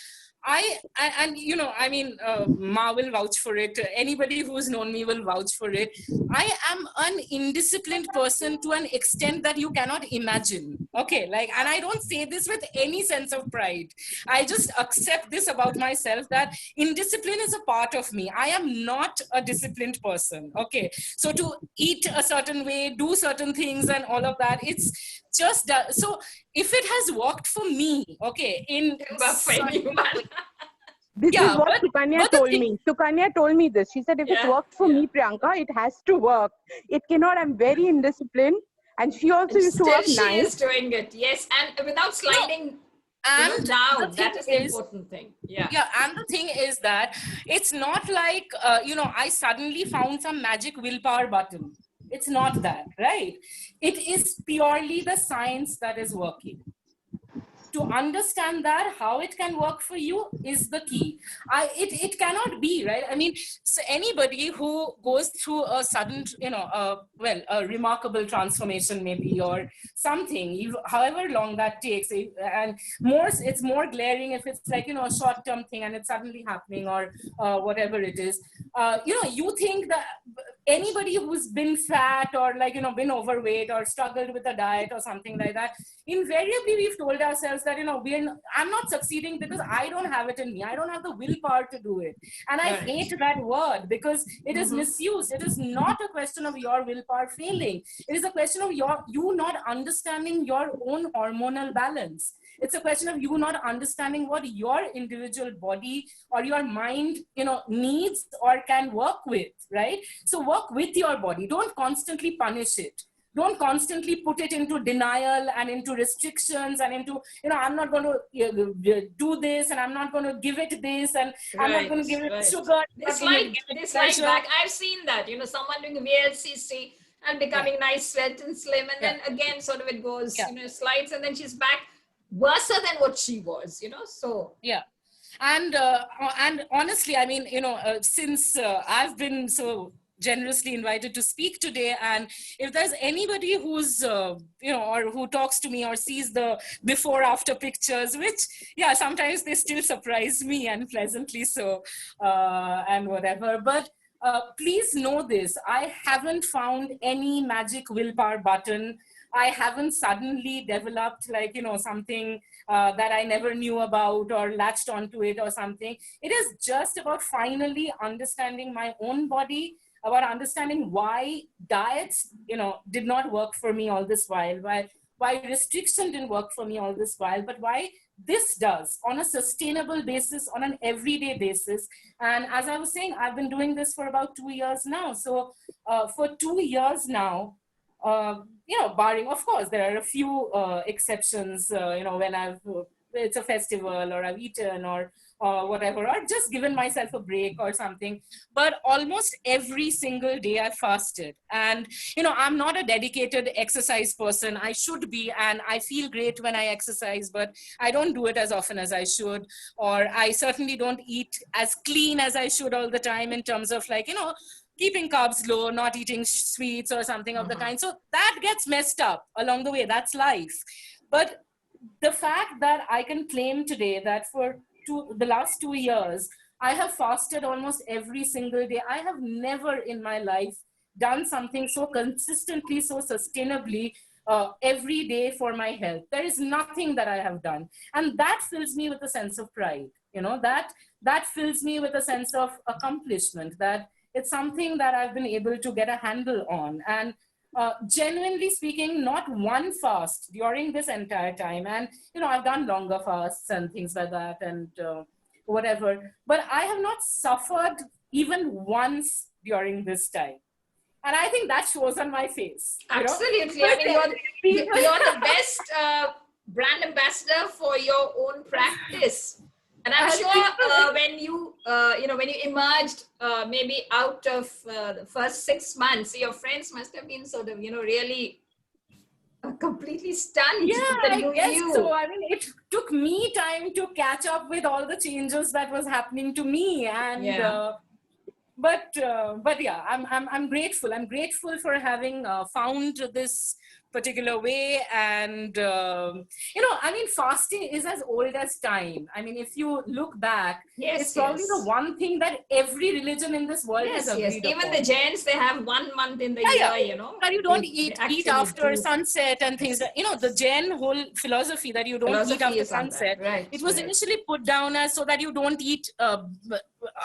you know, I mean, Ma will vouch for it. Anybody who's known me will vouch for it. I am an indisciplined person to an extent that you cannot imagine. Okay, like, and I don't say this with any sense of pride. I just accept this about myself, that indiscipline is a part of me. I am not a disciplined person. Okay, so to eat a certain way, do certain things and all of that, it's just so if it has worked for me, okay, this is what Sukanya told me. Sukanya told me this. She said, if it worked for me, Priyanka, it has to work. It cannot. I'm very indisciplined. And she also used to work nights. She is doing it, yes. And without sliding down. That is the important thing. Yeah. And the thing is that it's not like, you know, I suddenly found some magic willpower button. It's not that, right? It is purely the science that is working. To understand that, how it can work for you is the key. It cannot be, right? I mean, so anybody who goes through a sudden, you know, a remarkable transformation maybe, or something, however long that takes, and it's more glaring if it's like, you know, a short-term thing and it's suddenly happening, or whatever it is. You know, you think that anybody who's been fat or, like, you know, been overweight or struggled with a diet or something like that, invariably we've told ourselves that, you know, I'm not succeeding because I don't have it in me. I don't have the willpower to do it. And I hate that word because it is misused. It is not a question of your willpower failing. It is a question of you not understanding your own hormonal balance. It's a question of you not understanding what your individual body or your mind, you know, needs or can work with, right? So work with your body. Don't constantly punish it. Don't constantly put it into denial and into restrictions and into, you know, I'm not going to do this and I'm not going to give it this and I'm not going to give it sugar. It's like back. I've seen that, you know, someone doing VLCC and becoming nice, sweat and slim, and then again sort of it goes, you know, slides, and then she's back worse than what she was, you know, so. Yeah. And honestly, I mean, you know, since I've been so generously invited to speak today. And if there's anybody who's, or who talks to me or sees the before after pictures, which, yeah, sometimes they still surprise me, and pleasantly so, and whatever. But please know this, I haven't found any magic willpower button. I haven't suddenly developed something that I never knew about or latched onto it or something. It is just about finally understanding my own body, about understanding why diets, did not work for me all this while, why restriction didn't work for me all this while, but why this does on a sustainable basis, on an everyday basis. And as I was saying, I've been doing this for about 2 years now. So for 2 years now, barring, of course, there are a few exceptions, when it's a festival or I've eaten or whatever, or just given myself a break or something. But almost every single day I fasted. And, I'm not a dedicated exercise person. I should be, and I feel great when I exercise, but I don't do it as often as I should. Or I certainly don't eat as clean as I should all the time, in terms of keeping carbs low, not eating sweets or something of the kind. So that gets messed up along the way. That's life. But the fact that I can claim today that for the last 2 years, I have fasted almost every single day. I have never in my life done something so consistently, so sustainably, every day for my health. There is nothing that I have done. And that fills me with a sense of pride. That fills me with a sense of accomplishment, that it's something that I've been able to get a handle on. And genuinely speaking, not one fast during this entire time. And, I've done longer fasts and things like that and whatever, but I have not suffered even once during this time. And I think that shows on my face. Absolutely. I mean, you're the best brand ambassador for your own practice. And I'm sure when you emerged maybe out of the first 6 months, your friends must have been sort of, really completely stunned. Yeah, I guess so. I mean, it took me time to catch up with all the changes that was happening to me. And but yeah, I'm grateful. I'm grateful for having found this particular way. And I mean, fasting is as old as time. I mean, if you look back, it's probably the one thing that every religion in this world has agreed upon. Even the Jains, they have 1 month in the year, that you don't eat after sunset and things. The Jain whole philosophy that you don't eat after sunset, it was initially put down as so that you don't eat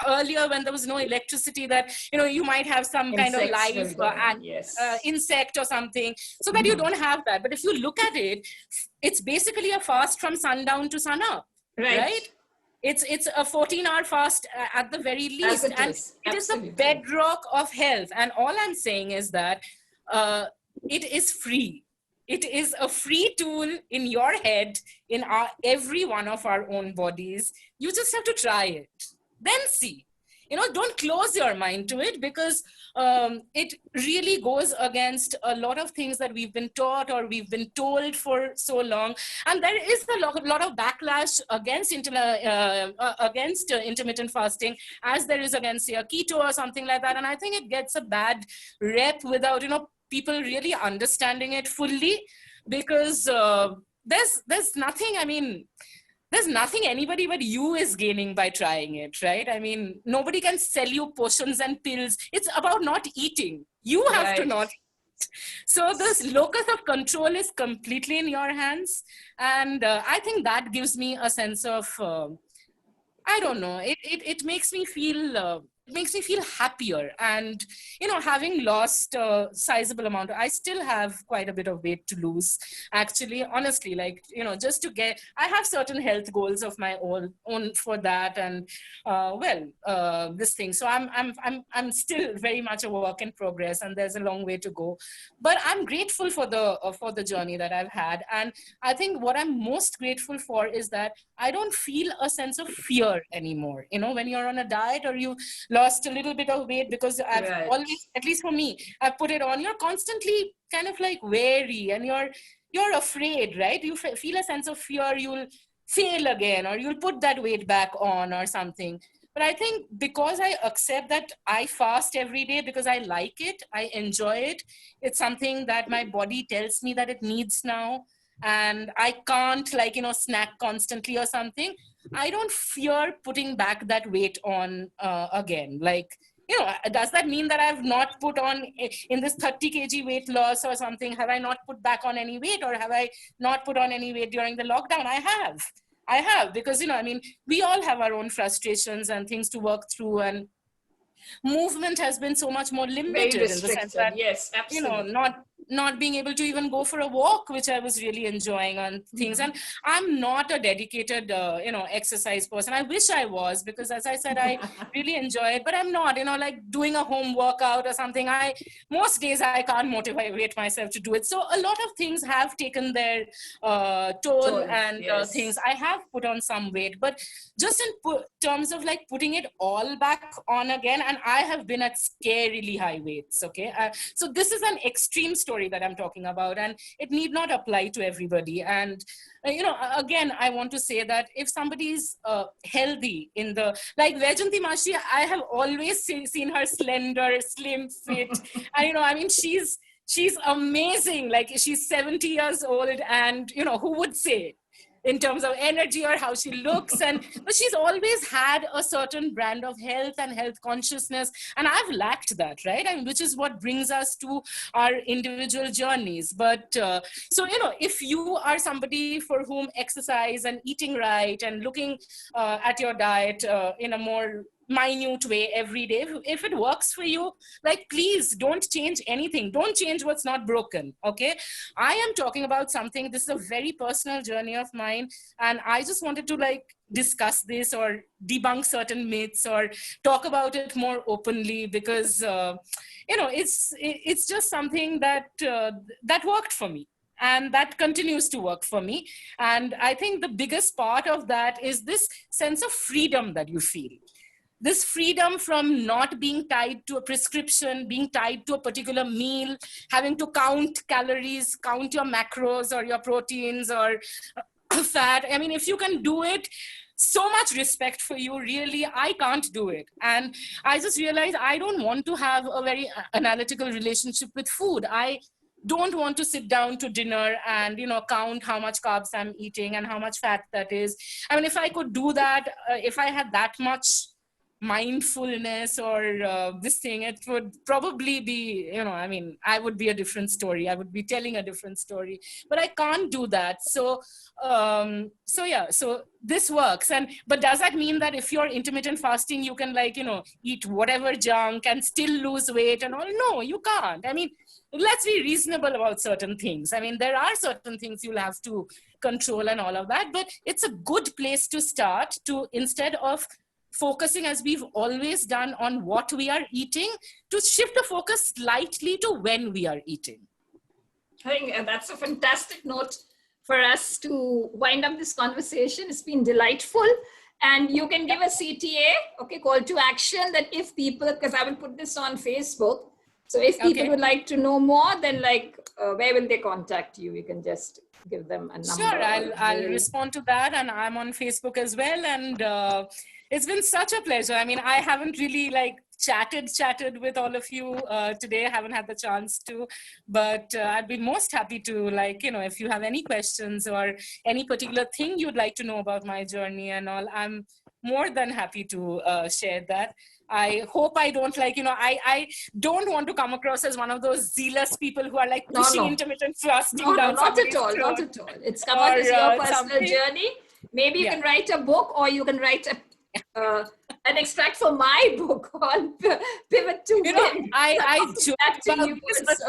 earlier, when there was no electricity, that you might have some kind of live insect or something, so that you don't have that. But if you look at it, it's basically a fast from sundown to sunup, right? It's a 14-hour fast at the very least, and it is the bedrock of health. And all I'm saying is that it is free. It is a free tool in your head, in every one of our own bodies. You just have to try it. Then see. Don't close your mind to it, because it really goes against a lot of things that we've been taught or we've been told for so long. And there is a lot of backlash against intermittent fasting, as there is against, say, a keto or something like that. And I think it gets a bad rep without, people really understanding it fully, because there's nothing, I mean, there's nothing anybody but you is gaining by trying it, right? I mean, nobody can sell you potions and pills. It's about not eating. You have to not eat. So this locus of control is completely in your hands. And I think that gives me a sense of, I don't know, it makes me feel... it makes me feel happier. And, having lost a sizable amount, I still have quite a bit of weight to lose, actually, honestly, just to get, I have certain health goals of my own for that. And, this thing. So I'm still very much a work in progress, and there's a long way to go, but I'm grateful for the journey that I've had. And I think what I'm most grateful for is that I don't feel a sense of fear anymore. When you're on a diet or you lost a little bit of weight, because I've always, at least for me, I've put it on, you're constantly kind of wary, and you're afraid, right? You feel a sense of fear, you'll fail again, or you'll put that weight back on or something. But I think because I accept that I fast every day because I like it, I enjoy it, it's something that my body tells me that it needs now, and I can't like, snack constantly or something. I don't fear putting back that weight on again. Like, does that mean that I've not put on in this 30 kg weight loss or something? Have I not put back on any weight, or have I not put on any weight during the lockdown? I have, because, we all have our own frustrations and things to work through, and movement has been so much more Very limited in the sense restricted. that, Yes, absolutely. not being able to even go for a walk, which I was really enjoying, and things. And I'm not a dedicated, exercise person. I wish I was, because as I said, I really enjoy it, but I'm not, like doing a home workout or something. Most days I can't motivate myself to do it. So a lot of things have taken their toll, and yes. things. I have put on some weight, but just in terms of like putting it all back on again, and I have been at scarily high weights, okay? So this is an extreme story that I'm talking about, and it need not apply to everybody. And again, I want to say that if somebody's healthy in the, like Vajanti Mashi, I have always seen her slender, slim, fit, and she's amazing. Like, she's 70 years old, and who would say, in terms of energy or how she looks, but she's always had a certain brand of health and health consciousness, and I've lacked that, right? Which is what brings us to our individual journeys. But so if you are somebody for whom exercise and eating right and looking at your diet in a more minute way every day, if it works for you, like, please don't change anything. Don't change what's not broken, okay? I am talking about something, this is a very personal journey of mine, and I just wanted to like discuss this or debunk certain myths or talk about it more openly, because it's just something that that worked for me, and that continues to work for me. And I think the biggest part of that is this sense of freedom that you feel. This freedom from not being tied to a prescription, being tied to a particular meal, having to count calories, count your macros or your proteins or fat. I mean, if you can do it, so much respect for you. Really, I can't do it. And I just realized I don't want to have a very analytical relationship with food. I don't want to sit down to dinner and count how much carbs I'm eating and how much fat that is. I mean, if I could do that, if I had that much mindfulness or this thing, it would probably be, I would be a different story. I would be telling a different story, but I can't do that. So this works. But does that mean that if you're intermittent fasting, you can eat whatever junk and still lose weight and all? No, you can't. I mean, let's be reasonable about certain things. I mean, there are certain things you'll have to control and all of that, but it's a good place to start, to, instead of focusing as we've always done on what we are eating, to shift the focus slightly to when we are eating. I think that's a fantastic note for us to wind up this conversation. It's been delightful. And you can give a CTA, okay, call to action, that if people, because I will put this on Facebook. So if people would like to know more, then where will they contact you? You can just give them a number. Sure, I'll respond to that. And I'm on Facebook as well. And it's been such a pleasure. I mean, I haven't really chatted with all of you today. I haven't had the chance to, but I'd be most happy to, if you have any questions or any particular thing you'd like to know about my journey and all, I'm more than happy to share that. I hope I don't I don't want to come across as one of those zealous people who are pushing intermittent fasting down. Not at all, not at all. It's come out as your personal journey. Maybe you can write a book, or you can write an extract from my book called Pivot to Win. I joke about this,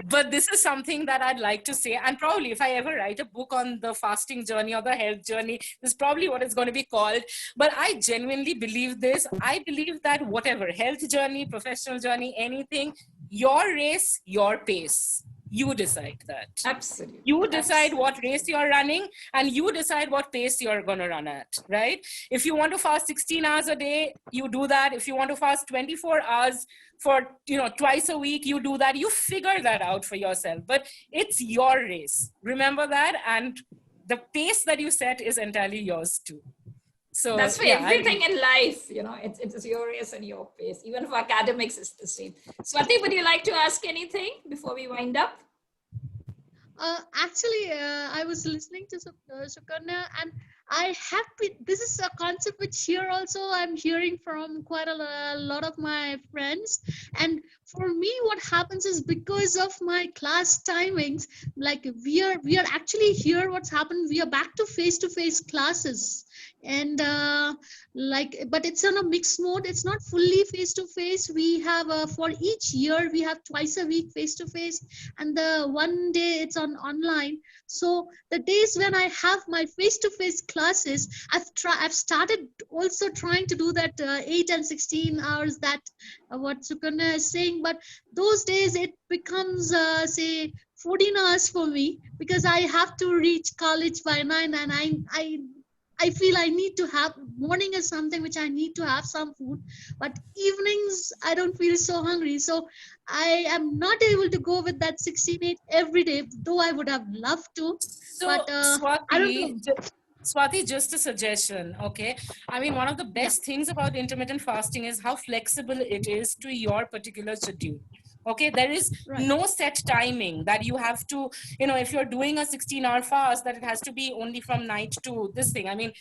but this is something that I'd like to say. And probably if I ever write a book on the fasting journey or the health journey, this is probably what it's going to be called. But I genuinely believe this. I believe that whatever, health journey, professional journey, anything, your race, your pace. You decide that. Absolutely. You decide what race you're running, and you decide what pace you're going to run at, right? If you want to fast 16 hours a day, you do that. If you want to fast 24 hours for, twice a week, you do that. You figure that out for yourself, but it's your race. Remember that. And the pace that you set is entirely yours too. So that's for yeah, everything in life, you know, it's your race and your pace. Even for academics, it's the same. Swati, would you like to ask anything before we wind up? Actually, I was listening to Sukanya, and I have been, this is a concept which here also I'm hearing from quite a lot of my friends. And for me, what happens is because of my class timings, like we are actually here. What's happened? We are back to face classes, and like, but it's on a mixed mode. It's not fully face to face. We have for each year we have twice a week face to face, and the one day it's on online. So the days when I have my face-to-face classes, I've started also trying to do that 8 and 16 hours that what Sukanya is saying, but those days it becomes say 14 hours for me, because I have to reach college by 9, and I feel I need to have, morning is something which I need to have some food, but evenings I don't feel so hungry. So I am not able to go with that 16-8 every day, though I would have loved to. So But I don't know. Swati, just a suggestion, okay? I mean, one of the best things about intermittent fasting is how flexible it is to your particular schedule. Okay, there is no set timing that you have to, you know, if you're doing a 16-hour fast, that it has to be only from night to this thing. I mean,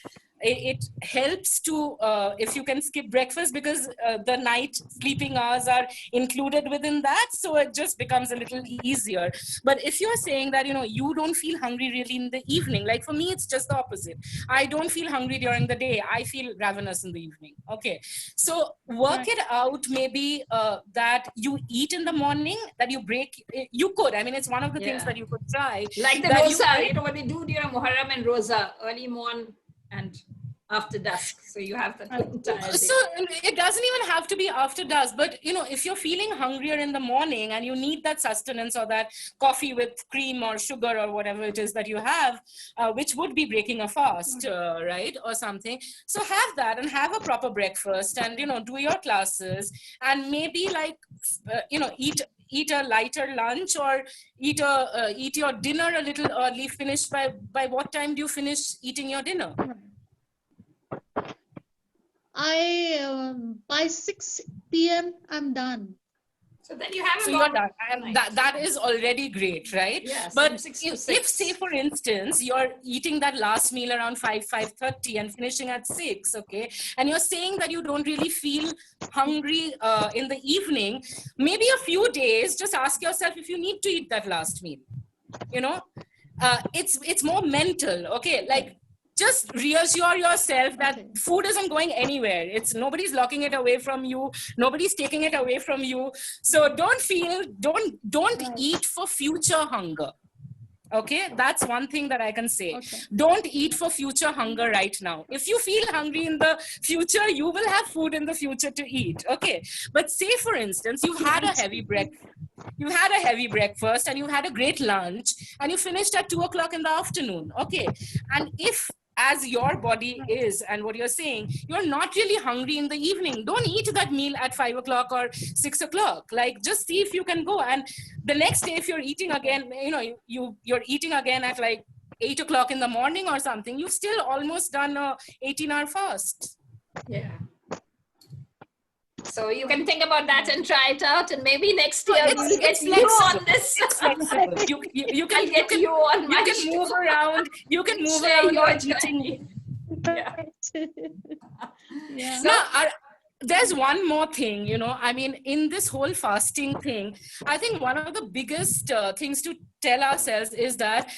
it helps to, if you can skip breakfast, because the night sleeping hours are included within that. So it just becomes a little easier. But if you're saying that, you know, you don't feel hungry really in the evening, like for me, it's just the opposite. I don't feel hungry during the day. I feel ravenous in the evening. Okay. So work it out, maybe that you eat in the morning, that you break, you could, I mean, it's one of the things that you could try. Like the Rosa, you know, what they do during Muharram and Rosa, early morn and after dusk. So you have that entire day. So it doesn't even have to be after dusk, but you know, if you're feeling hungrier in the morning and you need that sustenance or that coffee with cream or sugar or whatever it is that you have, which would be breaking a fast, right, or something. So have that and have a proper breakfast, and you know, do your classes, and maybe like you know, eat a lighter lunch, or eat your dinner a little early. Finish by what time do you finish eating your dinner? By 6 p.m. I'm done. So then you have. So you're done, and that is already great, right? Yes. But if say for instance you're eating that last meal around 5:30 and finishing at 6, okay, and you're saying that you don't really feel hungry in the evening, maybe a few days just ask yourself if you need to eat that last meal. You know, it's more mental, okay, like just reassure yourself that food isn't going anywhere. It's nobody's locking it away from you. Nobody's taking it away from you. So don't eat for future hunger. Okay, that's one thing that I can say. Okay. Don't eat for future hunger right now. If you feel hungry in the future, you will have food in the future to eat. Okay, but say for instance, you've had a heavy breakfast. You had a heavy breakfast and you had a great lunch and you finished at 2 o'clock in the afternoon. Okay, and if as your body is and what you're saying, you're not really hungry in the evening, don't eat that meal at 5 o'clock or 6 o'clock. Like just see if you can go, and the next day if you're eating again, you know, you're eating again at like 8 o'clock in the morning or something, you've still almost done a 18-hour fast. Yeah. So you can think about that and try it out, and maybe next year we'll get you on this. It's flexible. You can get you on. You can move around. You can move around your eating. Yeah. No, there's one more thing, you know, I mean, in this whole fasting thing, I think one of the biggest things to tell ourselves is that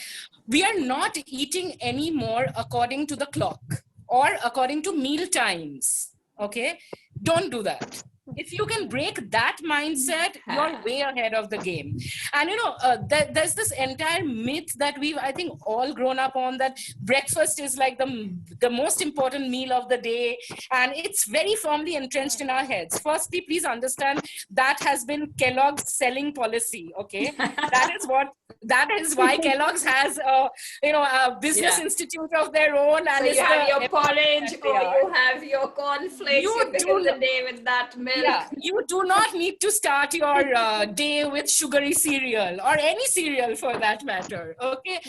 we are not eating anymore according to the clock or according to meal times. Okay, don't do that. If you can break that mindset, you're way ahead of the game. And you know, there's this entire myth that we've, I think, all grown up on, that breakfast is like the most important meal of the day, and it's very firmly entrenched in our heads. Firstly, please understand that has been Kellogg's selling policy. Okay, that is what that is why Kellogg's has a, a business institute of their own. And so you have your porridge or you have your cornflakes, you begin the day with that milk. Yeah, you do not need to start your day with sugary cereal or any cereal for that matter, okay?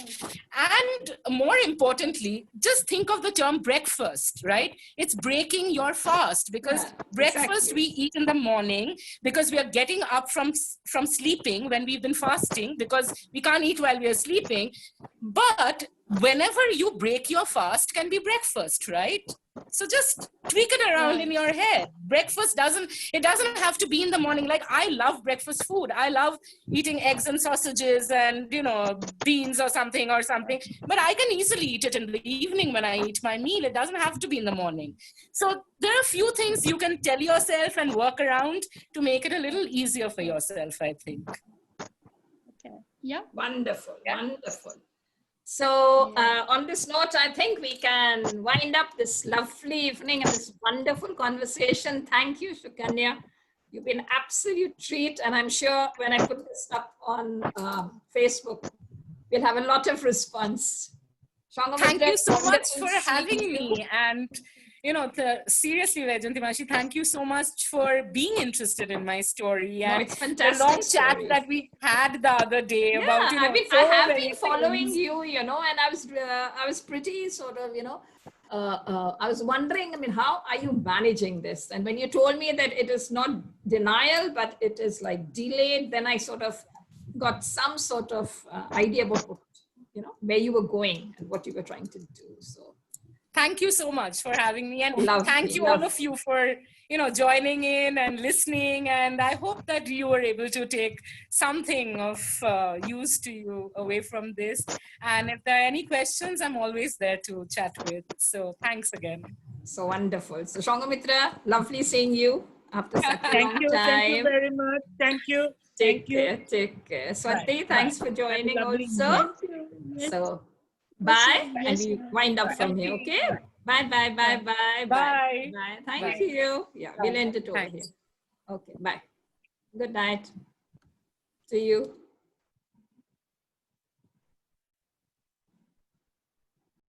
And more importantly, just think of the term breakfast, right? It's breaking your fast, because breakfast we eat in the morning because we are getting up from sleeping when we've been fasting, because we can't eat while we are sleeping. But whenever you break your fast can be breakfast, right? So just tweak it around in your head. Breakfast doesn't have to be in the morning. Like, I love breakfast food. I love eating eggs and sausages and, beans or something. But I can easily eat it in the evening when I eat my meal. It doesn't have to be in the morning. So there are a few things you can tell yourself and work around to make it a little easier for yourself, I think. Okay. Yeah. Wonderful. Yeah. Wonderful. So on this note, I think we can wind up this lovely evening and this wonderful conversation. Thank you, Sukanya. You've been an absolute treat. And I'm sure when I put this up on Facebook, we'll have a lot of response. Thank you so much for having me. And, seriously, Vaijayanti, thank you so much for being interested in my story. And it's fantastic. The long chat that we had the other day about, I have been following you, and I was pretty sort of, I was wondering, how are you managing this? And when you told me that it is not denial, but it is like delayed, then I sort of got some sort of idea about, where you were going and what you were trying to do. So thank you so much for having me. And thank you all of you for, joining in and listening. And I hope that you were able to take something of use to you away from this. And if there are any questions, I'm always there to chat with. So thanks again. So wonderful. So Sanghamitra, lovely seeing you after such a long time. Thank you very much. Thank you. Take care. Swati, thanks for joining also. So bye. And we wind up from here, okay? Bye. Thank you. Yeah, we'll end it over here. Okay, bye. Good night to you.